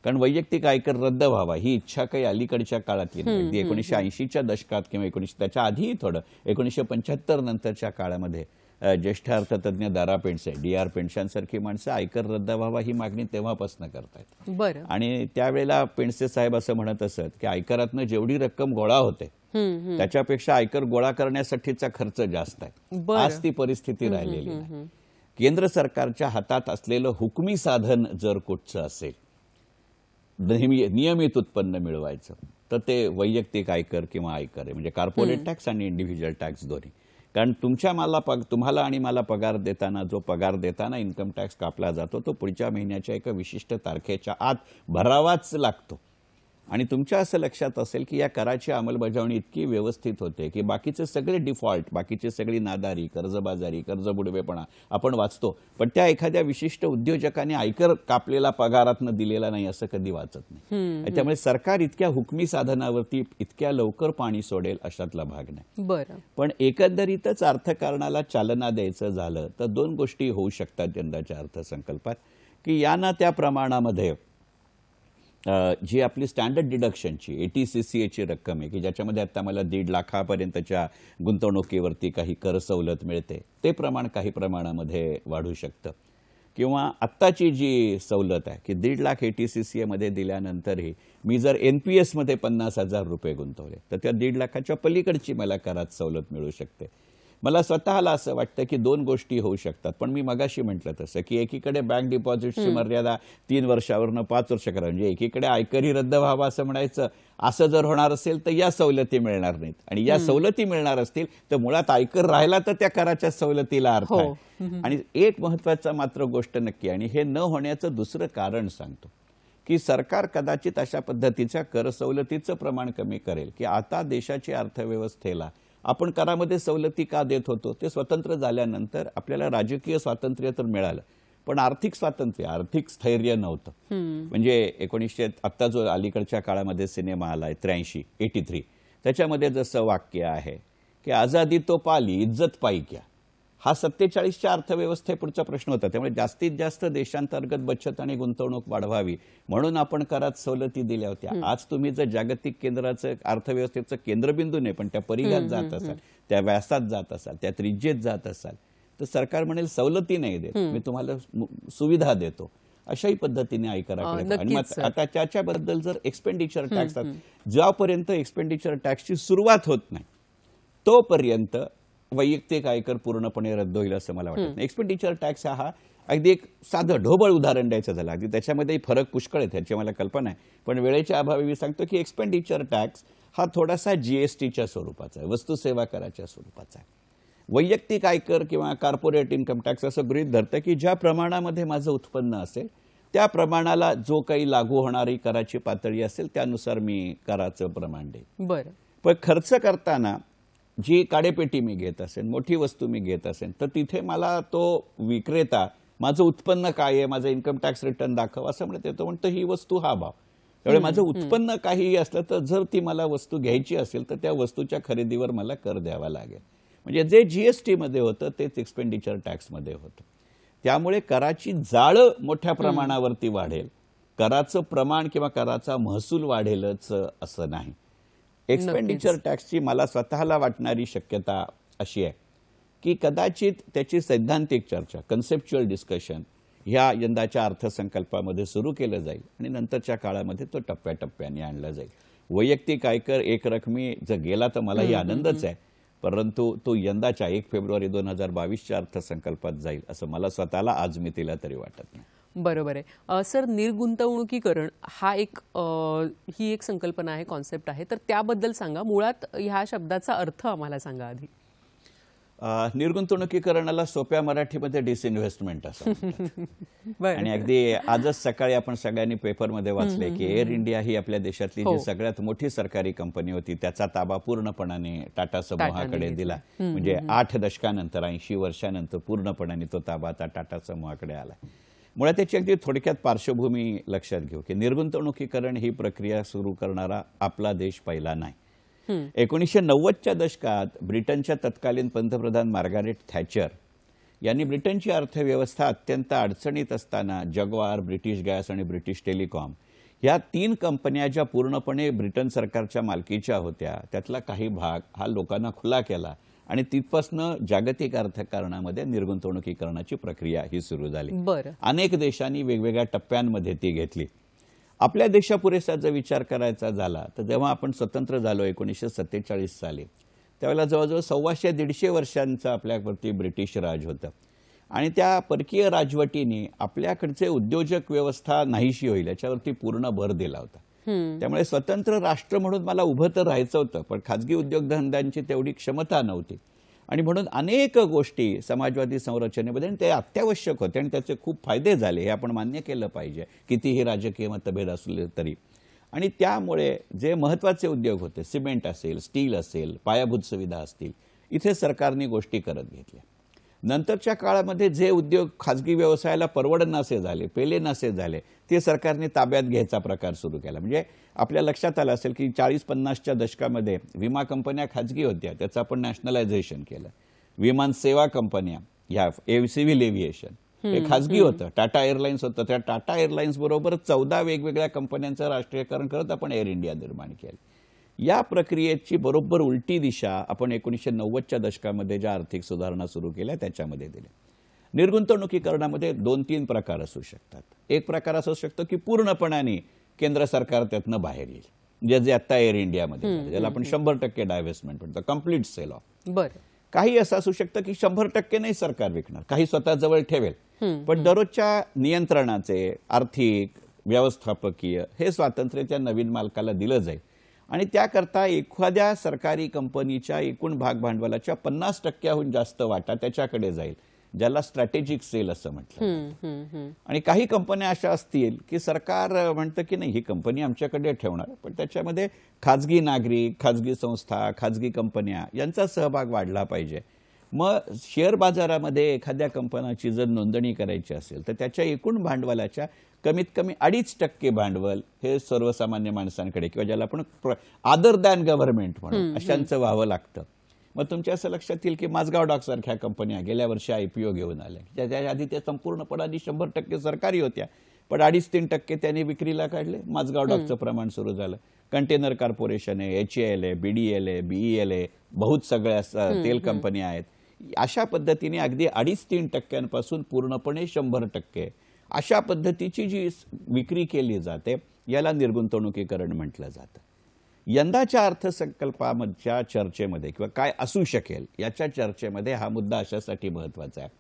कारण वैयक्तिक आयकर रद्द व्हावा ही इच्छा काही अलीकडच्या काळातली नाही. अगदी 1980च्या दशकात किंवा त्याच्या आधीही थोडं 1975 नंतरच्या काळामध्ये ज्येष्ठ अर्थतज्ञ दारा पेंडसे, डी.आर. पेंडशांसारखी माणसं आयकर रद्द व्हावा ही मागणी तेव्हापासून करतायत. बरं. आणि त्यावेळेला पेंडसे साहेब असं म्हणत असत की आयकरातनं जेवढी रक्कम गोळा होते त्याच्यापेक्षा आयकर गोळा करण्यासाठीचा खर्च जास्त आहे. आज ती परिस्थिती राहिलेली नाही. केंद्र सरकारच्या हातात असलेलं हुकमी साधन जर कुठचं असेल नियमित उत्पन्न मिळवायचं, तर ते वैयक्तिक आयकर किंवा आयकर आहे, म्हणजे कॉर्पोरेट टॅक्स आणि इंडिव्हिज्युअल टॅक्स दोन्ही. कारण तुम्हाला आणि मला पगार देताना, जो पगार देताना इन्कम टॅक्स कापला जातो तो पुढच्या महिन्याच्या एका विशिष्ट तारखेच्या आत भरावाच लागतो. आणि तुमच्या असं लक्षात असेल की या कराची अंमलबजावणी इतकी व्यवस्थित होते की बाकीचे सगळे डिफॉल्ट, बाकीची सगळी नादारी, कर्जबाजारी, कर्जबुडवेपणा आपण वाचतो, पण त्या एखाद्या विशिष्ट उद्योजकाने आयकर कापलेला पगारातनं दिलेला नाही असं कधी वाचत नाही. त्यामुळे सरकार इतक्या हुकमी साधनावरती इतक्या लवकर पाणी सोडेल अशातला भाग नाही. बरं. पण एकंदरीतच अर्थकारणाला चालना द्यायचं झालं तर 2 गोष्टी होऊ शकतात यंदाच्या अर्थसंकल्पात, की या ना त्या प्रमाणामध्ये जी आपली स्टँडर्ड डिडक्शनची ATCCAची रक्कम आहे की ज्याच्यामध्ये आता मला 1.5 लाखापर्यंतच्या गुंतवणुकीवरती काही कर सवलत मिळते, ते प्रमाण काही प्रमाणामध्ये वाढू शकतं. किंवा आत्ताची जी सवलत आहे की 1.5 लाख ATCCAमध्ये दिल्यानंतरही मी जर NPS मध्ये 50,000 रुपये गुंतवले तर त्या 1.5 लाखाच्या पलीकडची मला करात सवलत मिळू शकते. मला स्वतःला असं वाटतं की 2 गोष्टी होऊ शकतात. पण मी मगाशी म्हटलं तसं की एकीकडे बँक डिपॉझिटची मर्यादा 3 वर्षावरनं 5 वर्ष करा, म्हणजे एकीकडे आयकरही रद्द व्हावा असं म्हणायचं. असं जर होणार असेल तर या सवलती मिळणार नाहीत, आणि या सवलती मिळणार असतील तर मुळात आयकर राहिला तर त्या कराच्या सवलतीला अर्थ आहे. आणि एक महत्वाचा मात्र गोष्ट नक्की, आणि हे न होण्याचं दुसरं कारण सांगतो, की सरकार कदाचित अशा पद्धतीच्या कर सवलतीचं प्रमाण कमी करेल की आता देशाच्या अर्थव्यवस्थेला आपण करामध्ये सवलती का देत होतो, ते स्वतंत्र झाल्यानंतर आपल्याला राजकीय स्वातंत्र्य तर मिळालं पण आर्थिक स्वातंत्र्य, आर्थिक स्थैर्य नव्हतं. म्हणजे आता जो अलीकडच्या काळामध्ये सिनेमा आलाय 83, त्याच्यामध्ये जसं वाक्य आहे की आझादी तो पाली इज्जत पाई क्या, हा 47च्या अर्थव्यवस्थेपुढचा प्रश्न होता. त्यामुळे जास्तीत जास्त देशांतर्गत बचत आणि गुंतवणूक वाढवावी म्हणून आपण करात सवलती दिल्या होत्या. आज तुम्ही जर जागतिक केंद्राचं अर्थव्यवस्थेचं केंद्रबिंदू नाही पण त्या परिघात जात असाल, त्या व्यासात जात असाल, त्या त्रिज्येत जात असाल, तर सरकार म्हणेल सवलती नाही देत, मी तुम्हाला सुविधा देतो. अशाही पद्धतीने आयकराकडे. आणि मग आता त्याच्याबद्दल जर एक्सपेंडिचर टॅक्स, ज्यापर्यंत एक्सपेंडिचर टॅक्सची सुरुवात होत नाही तोपर्यंत वैयक्तिक आयकर पूर्णपणे रद्द होईल असं मला वाटत नाही. एक्सपेंडिचर टॅक्स हा अगदी एक साधं ढोबळ उदाहरण द्यायचं झालं, अगदी त्याच्यामध्ये फरक पुष्कळ आहे, त्याची मला कल्पना आहे. पण वेळेच्या अभावी मी सांगतो की एक्सपेंडिचर टॅक्स हा थोडासा जीएसटीच्या स्वरूपाचा आहे, वस्तू सेवा कराच्या स्वरूपाचा आहे. वैयक्तिक आयकर किंवा कॉर्पोरेट इन्कम टॅक्स असं गृहीत धरतं की ज्या प्रमाणामध्ये माझं उत्पन्न असेल त्या प्रमाणाला जो काही लागू होणारी कराची पातळी असेल त्यानुसार मी कराचं प्रमाण देईन. बरं. पण खर्च करताना जी काडेपेटी मी घेत असेल, मोठी वस्तू मी घेत असेल, तर तिथे मला तो विक्रेता माझं उत्पन्न काय आहे, माझं इन्कम टॅक्स रिटर्न दाखव असं म्हणत येतो. म्हणतो ही वस्तू हा भाव. त्यामुळे माझं उत्पन्न काहीही असलं तर जर ती मला वस्तू घ्यायची असेल तर त्या वस्तूच्या खरेदीवर मला कर द्यावा लागेल. म्हणजे जे जीएसटी मध्ये होतं तेच एक्सपेंडिचर टॅक्समध्ये होतं. त्यामुळे कराची जाळं मोठ्या प्रमाणावरती वाढेल, कराचं प्रमाण किंवा कराचा महसूल वाढेलच असं नाही. एक्सपेंडिचर टॅक्सची मला स्वतःला वाटणारी शक्यता अशी आहे की कदाचित त्याची सैद्धांतिक चर्चा, कन्सेप्च्युअल डिस्कशन ह्या यंदाच्या अर्थसंकल्पामध्ये सुरू केलं जाईल आणि नंतरच्या काळामध्ये तो टप्प्याटप्प्याने आणला जाईल. वैयक्तिक आयकर एकरकमी जर गेला तर मलाही आनंदच आहे, परंतु तो यंदाच्या 1 फेब्रुवारी 2022च्या अर्थसंकल्पात जाईल असं मला स्वतःला आज मितीला तरी वाटत नाही. बरोबर आहे. सर, निर्गुंतवणुकीकरण हा ही एक संकल्पना आहे, कॉन्सेप्ट आहे, तर त्याबद्दल सांगा. मुळात ह्या शब्दाचा अर्थ आम्हाला सांगा आधी. निर्गुंतवणुकीकरणाला सोप्या मराठीमध्ये डिसइन्व्हेस्टमेंट असं म्हणतात. आणि अगदी आजच सकाळी आपण सगळ्यांनी पेपरमध्ये वाचले की एअर इंडिया ही आपल्या देशातली जी सगळ्यात मोठी सरकारी कंपनी होती त्याचा ताबा पूर्णपणाने टाटा समूहाकडे दिला. म्हणजे 8 दशकानंतर 80 वर्षानंतर पूर्णपणाने तो ताबा आता टाटा समूहाकडे आला. मुळात त्याची अगदी थोडक्यात पार्श्वभूमी लक्षात घेऊ की निर्गुंतवणुकीकरण ही प्रक्रिया सुरू करणारा आपला देश पहिला नाही. 1990च्या दशकात ब्रिटनच्या तत्कालीन पंतप्रधान मार्गारेट थॅचर यांनी ब्रिटनची अर्थव्यवस्था अत्यंत अडचणीत असताना जगवार, ब्रिटिश गॅस आणि ब्रिटिश टेलिकॉम या 3 कंपन्या ज्या पूर्णपणे ब्रिटन सरकारच्या मालकीच्या होत्या त्यातला काही भाग हा लोकांना खुला केला आणि तिथपासून जागतिक अर्थकारणामध्ये निर्गुंतवणुकीकरणाची प्रक्रिया ही सुरू झाली. अनेक देशांनी वेगवेगळ्या टप्प्यांमध्ये ती घेतली. आपल्या देशापुरेसा जर विचार करायचा झाला तर जेव्हा आपण स्वतंत्र झालो 1947 साली त्यावेळेला जवळजवळ 125-150 वर्षांचं आपल्यावरती ब्रिटिश राज होतं आणि त्या परकीय राजवटीने आपल्याकडचे उद्योजक व्यवस्था नाहीशी होईल याच्यावरती पूर्ण भर दिला होता. त्यामुळे स्वतंत्र राष्ट्र म्हणून मला उभं तर राहायचं होतं पण खाजगी उद्योगधंद्यांची तेवढी क्षमता नव्हती आणि म्हणून अनेक गोष्टी समाजवादी संरचनेमध्ये ते अत्यावश्यक होते आणि त्याचे खूप फायदे झाले हे आपण मान्य केलं पाहिजे कितीही राजकीय मतभेद असले तरी. आणि त्यामुळे जे महत्त्वाचे उद्योग होते, सिमेंट असेल, स्टील असेल, पायाभूत सुविधा असतील, इथे सरकारने गोष्टी करत घेतल्या. नंतरच्या काळामध्ये जे उद्योग खाजगी व्यवसायाला परवडनासे झाले, पेले नसे झाले, ते सरकारने ताब्यात घ्यायचा प्रकार सुरू केला. म्हणजे आपल्या लक्षात आलं असेल की 40-50च्या दशकामध्ये विमा कंपन्या खाजगी होत्या, त्याचं आपण नॅशनलायझेशन केलं. विमान सेवा कंपन्या ह्या सिव्हिल एव्हिएशन हे खाजगी होतं, टाटा एअरलाइन्स होतं, त्या टाटा एअरलाइन्स बरोबर 14 वेगवेगळ्या कंपन्यांचं राष्ट्रीयकरण करत आपण एअर इंडिया निर्माण केलं. या प्रक्रियेची बरोबर उलटी दिशा आपण 1990च्या दशकामध्ये ज्या आर्थिक सुधारणा सुरू केल्या त्याच्यामध्ये दिल्या. निर्गुंतवणुकीकरणामध्ये 2-3 प्रकार असू शकतात. एक प्रकार असू शकतो की पूर्णपणाने केंद्र सरकार त्यातनं बाहेर येईल, म्हणजे जे आता एअर इंडियामध्ये ज्याला आपण 100% डायव्हेस्टमेंट म्हणतो, कम्प्लीट सेल ऑफ. काही असं असू शकतं की 100% नाही सरकार विकणार, काही स्वतः जवळ ठेवेल, पण दररोजच्या नियंत्रणाचे आर्थिक व्यवस्थापकीय हे स्वातंत्र्य त्या नवीन मालकाला दिलं जाईल आणि त्याकरता एखाद्या सरकारी कंपनीच्या एकूण भाग भांडवलाच्या 50%हून जास्त वाटा त्याच्याकडे जाईल, ज्याला स्ट्रॅटेजिक सेल असं म्हटलं. आणि काही कंपन्या अशा असतील की सरकार म्हणतं की नाही ही कंपनी आमच्याकडे ठेवणार, पण त्याच्यामध्ये खाजगी नागरिक, खाजगी संस्था, खाजगी कंपन्या यांचा सहभाग वाढला पाहिजे. मग शेअर बाजारामध्ये एखाद्या कंपनीची जर नोंदणी करायची असेल तर त्याच्या एकूण भांडवलाच्या कमीत कमी 2.5% भांडवल हे सर्वसामान्य माणसांकडे किंवा ज्याला आपण अदर दॅन गव्हर्नमेंट म्हणून अशांचं व्हावं लागतं. मग तुमच्या असं लक्षात येईल की माझगाव डॉक सारख्या कंपन्या गेल्या वर्षी IPO घेऊन आल्या, ज्याच्या आधी त्या संपूर्णपणे 100% सरकारी होत्या, पण 2.5-3% त्यांनी विक्रीला काढले. माझगाव डॉकचं प्रमाण सुरू झालं. कंटेनर कॉर्पोरेशन आहे, HAL आहे, BDL आहे, BEL आहे, बहुत सगळ्या तेल कंपन्या आहेत. अशा पद्धतीने अगदी 2.5-3% पूर्णपणे 100% अशा पद्धतीची जी विक्री केली जाते याला निर्गुंतवणुकीकरण म्हटलं जातं. यंदाच्या अर्थसंकल्पाच्या चर्चेमध्ये किंवा काय असू शकेल याच्या चर्चेमध्ये हा मुद्दा अशासाठी महत्त्वाचा आहे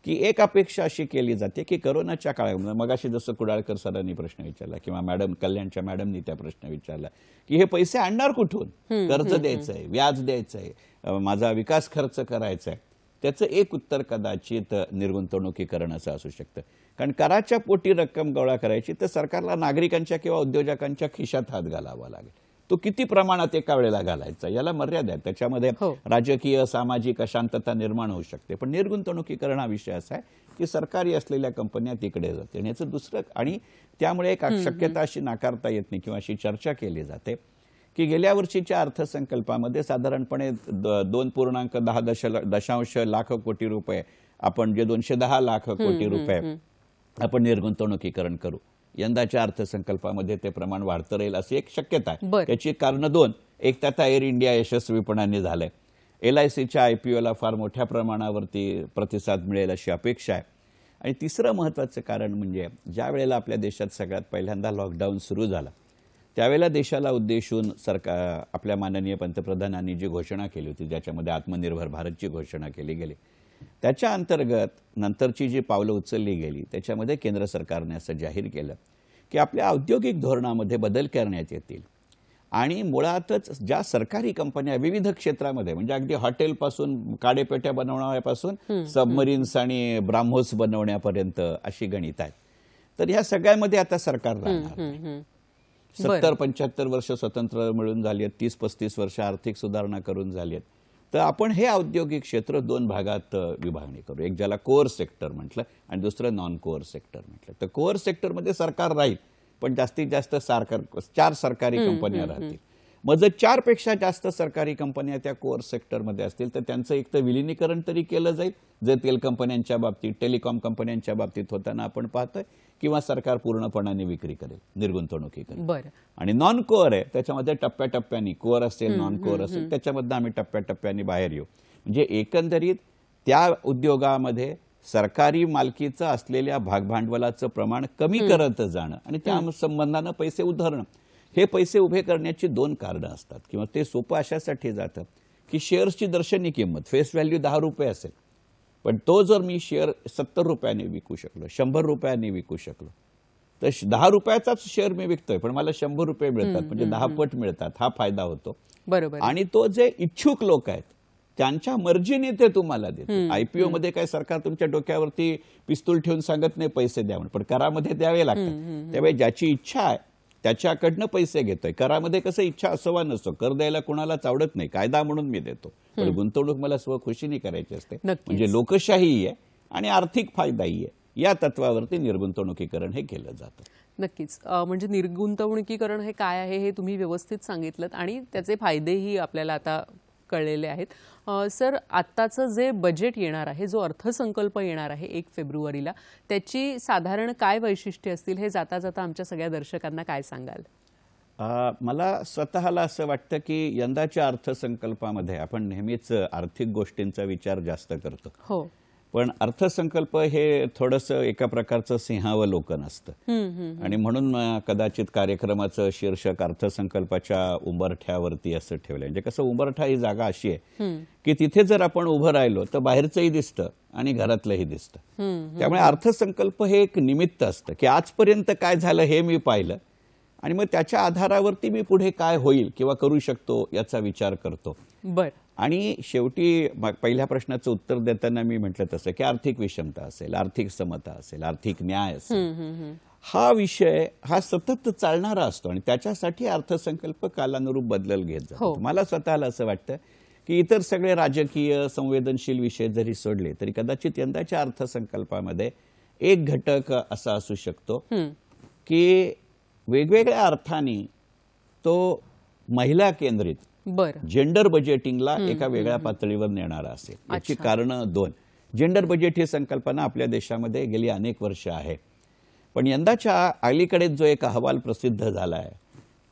की एक अपेक्षा अशी केली जाते की कोरोनाच्या काळामध्ये, मगाशी जसं कुडाळकर सरांनी प्रश्न विचारला किंवा कल्याणच्या मॅडमनी त्या प्रश्न विचारला की हे पैसे आणणार कुठून, कर्ज द्यायचंय, व्याज द्यायचंय, माझा विकास खर्च करायचा आहे, त्याचं एक उत्तर कदाचित निर्गुंतवणुकीकरणाचं असू शकतं. कारण कराच्या पोटी रक्कम गोळा करायची तर सरकारला नागरिकांच्या किंवा उद्योजकांच्या खिशात हात घालावा लागेल. तो किती प्रमाणात एका वेळेला घालायचा याला मर्यादा आहे. त्याच्यामध्ये राजकीय सामाजिक अशांतता निर्माण होऊ शकते. पण निर्गुंतवणुकीकरण हा विषय असा आहे की सरकारी असलेल्या कंपन्या तिकडे जाते आणि याचं दुसरं, आणि त्यामुळे एक शक्यता अशी नाकारता येत नाही किंवा अशी चर्चा केली जाते की गेल्या वर्षीच्या अर्थसंकल्पामध्ये साधारणपणे 2.10 लाख कोटी रुपये आपण जे 210 लाख कोटी रुपये आपण निर्गुंतवणुकीकरण करू, यंदाच्या अर्थसंकल्पामध्ये ते प्रमाण वाढतं राहील अशी एक शक्यता आहे. त्याची कारण दोन, एक तर आता एअर इंडिया यशस्वीपणाने झालंय, LICच्या IPOला फार मोठ्या प्रमाणावरती प्रतिसाद मिळेल अशी अपेक्षा आहे, आणि तिसरं महत्त्वाचं कारण म्हणजे ज्या वेळेला आपल्या देशात सगळ्यात पहिल्यांदा लॉकडाऊन सुरू झाला त्यावेळेला देशाला उद्देशून सरकार, आपल्या माननीय पंतप्रधानांनी जी घोषणा केली होती ज्याच्यामध्ये आत्मनिर्भर भारतची घोषणा केली गेली, त्याच्या अंतर्गत नंतरची जी पावलं उचलली गेली त्याच्यामध्ये केंद्र सरकारने असं जाहीर केलं की आपल्या औद्योगिक धोरणामध्ये बदल करण्यात येतील आणि मुळातच ज्या सरकारी कंपन्या विविध क्षेत्रामध्ये, म्हणजे अगदी हॉटेलपासून काडेपेट्या बनवण्यापासून सबमरीन्स आणि ब्राह्मोस बनवण्यापर्यंत अशी गणित आहेत, तर ह्या सगळ्यामध्ये आता सरकार राहणार. 70-75 वर्ष स्वतंत्र मिळून झाली आहेत, 30-35 वर्ष आर्थिक सुधारणा करून झाली आहेत, तर आपण हे औद्योगिक क्षेत्र दोन भागात विभागणी करू. एक ज्याला कोअर सेक्टर म्हटलं आणि दुसरं नॉन कोअर सेक्टर म्हटलं. तर कोअर सेक्टरमध्ये सरकार राहील पण जास्तीत जास्त 4 सरकारी कंपन्या राहतील. मग जर 4 पेक्षा जास्त सरकारी कंपन्या त्या कोअर सेक्टरमध्ये असतील तर त्यांचं एक तर विलिनीकरण तरी केलं जाईल, जे तेल कंपन्यांच्या बाबतीत, टेलिकॉम कंपन्यांच्या बाबतीत होताना आपण पाहतोय, किंवा सरकार पूर्णपणाने विक्री करेल, निर्गुंतवणुकीकरेल. आणि नॉन कोअर आहे त्याच्यामध्ये टप्प्याटप्प्याने, कोअर असेल नॉन कोअर असेल त्याच्यामध्ये आम्ही टप्प्याटप्प्याने बाहेर येऊ. म्हणजे एकंदरीत त्या उद्योगामध्ये सरकारी मालकीचं असलेल्या भागभांडवलाचं प्रमाण कमी करत जाणं आणि त्या संबंधानं पैसे उधळणं, हे पैसे उभे करण्याची 2 कारणं असतात किंवा ते सोपं अशासाठी जातं की शेअर्सची दर्शनी किंमत, फेस व्हॅल्यू 10 रुपये असेल, पण तो जर मी शेअर 70 रुपयाने विकू शकलो, 100 रुपयाने विकू शकलो, तर 10 रुपयाचाच शेअर मी विकतोय पण मला 100 रुपये मिळतात, म्हणजे 10 पट मिळतात, हा फायदा होतो. बरोबर. आणि तो जे इच्छुक लोक आहेत त्यांच्या मर्जीने ते तुम्हाला देतात. IPO मध्ये काय सरकार तुमच्या डोक्यावरती पिस्तूल ठेवून सांगत नाही पैसे द्या म्हणून, पण करामध्ये द्यावे लागतात. त्यावेळी ज्याची इच्छा आहे त्याच्याकडनं पैसे घेतोय. करामध्ये कसं इच्छा असवा नसतो, कर द्यायला कोणालाच आवडत नाही, कायदा म्हणून मी देतो, पण गुंतवणूक मला स्वखुशीने करायची असते, म्हणजे लोकशाही आहे आणि आर्थिक फायदाही आहे. या तत्वावरती निर्गुंतवणुकीकरण हे केलं जातं. नक्कीच. म्हणजे निर्गुंतवणुकीकरण हे काय आहे हे तुम्ही व्यवस्थित सांगितलं आणि त्याचे फायदेही आपल्याला आता कळलेले आहेत. सर, आत्ताचं जे बजेट येणार आहे, जो अर्थसंकल्प येणार आहे 1 फेब्रुवारीला, त्याची साधारण काय वैशिष्ट्ये असतील हे जाता जाता आमच्या सगळ्या दर्शकांना काय सांगाल? मला स्वतःला असं वाटतं की यंदाच्या अर्थसंकल्पामध्ये आपण नेहमीच आर्थिक गोष्टींचा विचार जास्त करतो. हो, पण अर्थसंकल्प हे थोडंसं एका प्रकारचं सिंहावलोकन असतं आणि म्हणून कदाचित कार्यक्रमाचं शीर्षक अर्थसंकल्पाच्या उंबरठ्यावरती असं ठेवलंय. म्हणजे कसं, उंबरठा ही जागा अशी आहे की तिथे जर आपण उभं राहिलो तर बाहेरचंही दिसतं आणि घरातलंही दिसतं. त्यामुळे अर्थसंकल्प हे एक निमित्त असतं की आजपर्यंत काय झालं हे मी पाहिलं आणि मग त्याच्या आधारावरती मी पुढे काय होईल किंवा करू शकतो याचा विचार करतो. आणि शेवटी पहिल्या प्रश्नाचं उत्तर देताना मी म्हटलं तसं की आर्थिक विषमता असेल, आर्थिक समता असेल, आर्थिक न्याय असेल, हा विषय हा सतत चालणारा असतो आणि त्याच्यासाठी अर्थसंकल्प कालानुरूप बदल घेत जातो. मला स्वतःला असं वाटतं की इतर सगळे राजकीय संवेदनशील विषय जरी सोडले तरी कदाचित यंदाच्या अर्थसंकल्पामध्ये एक घटक असा असू शकतो की वेगवेगळ्या अर्थाने तो महिला केंद्रित बरं. जेंडर बजेटिंगला एका वेगळ्या पातळीवर नेणारा असेल. याची कारणं दोन. जेंडर बजेट ही संकल्पना आपल्या देशामध्ये गेली अनेक वर्ष आहे, पण यंदाच्या अलीकडेच जो एक अहवाल प्रसिद्ध झाला आहे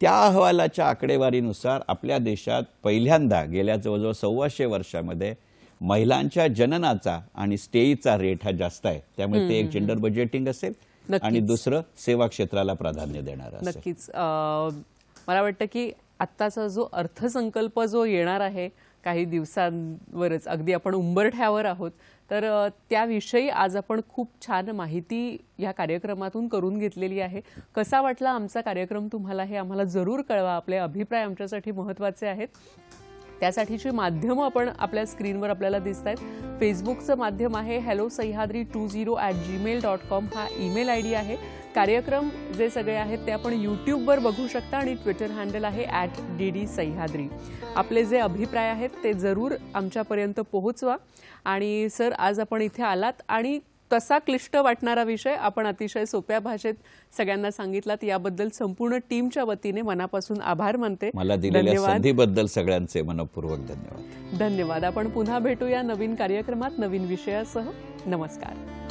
त्या अहवालाच्या आकडेवारीनुसार आपल्या देशात पहिल्यांदा गेल्या जवळजवळ 125 वर्षामध्ये महिलांच्या जननाचा आणि स्टेईचा रेट हा जास्त आहे. त्यामुळे ते एक जेंडर बजेटिंग असेल आणि दुसरं सेवा क्षेत्राला प्राधान्य देणार असेल. नक्कीच. मला वाटतं की आत्ताचा जो अर्थसंकल्प जो येणार आहे काही दिवसांवरच, अगदी आपण उंबरठ्यावर आहोत, तर त्याविषयी आज आपण खूप छान माहिती या कार्यक्रमातून करून घेतलेली आहे. कसा वाटला आमचा कार्यक्रम तुम्हाला हे आम्हाला जरूर कळवा. आपले अभिप्राय आमच्यासाठी महत्त्वाचे आहेत. त्यासाठीची माध्यमं आपण आपल्या स्क्रीनवर आपल्याला दिसत आहेत. फेसबुकचं माध्यम आहे hellosahyadri20@gmail.com हा ईमेल ID आहे. कार्यक्रम जे सगळे आहेत ते आपण यूट्यूबवर बघू शकता आणि ट्विटर हँडल आहे @ddsahyadri. आपले जे अभिप्राय आहेत ते जरूर आमच्यापर्यंत पोहोचवा. आणि सर, आज आपण इथे आलात आणि तसा क्लिष्ट वाटणारा विषय आपण अतिशय सोप्या भाषेत सगळ्यांना सांगितलात, याबद्दल संपूर्ण टीमच्या वतीने मनापासून आभार मानते. मला दिलेल्या संधीबद्दल सगळ्यांचे मनपूर्वक धन्यवाद. धन्यवाद. आपण पुन्हा भेटूया नवीन कार्यक्रमात नवीन विषयासह. नमस्कार.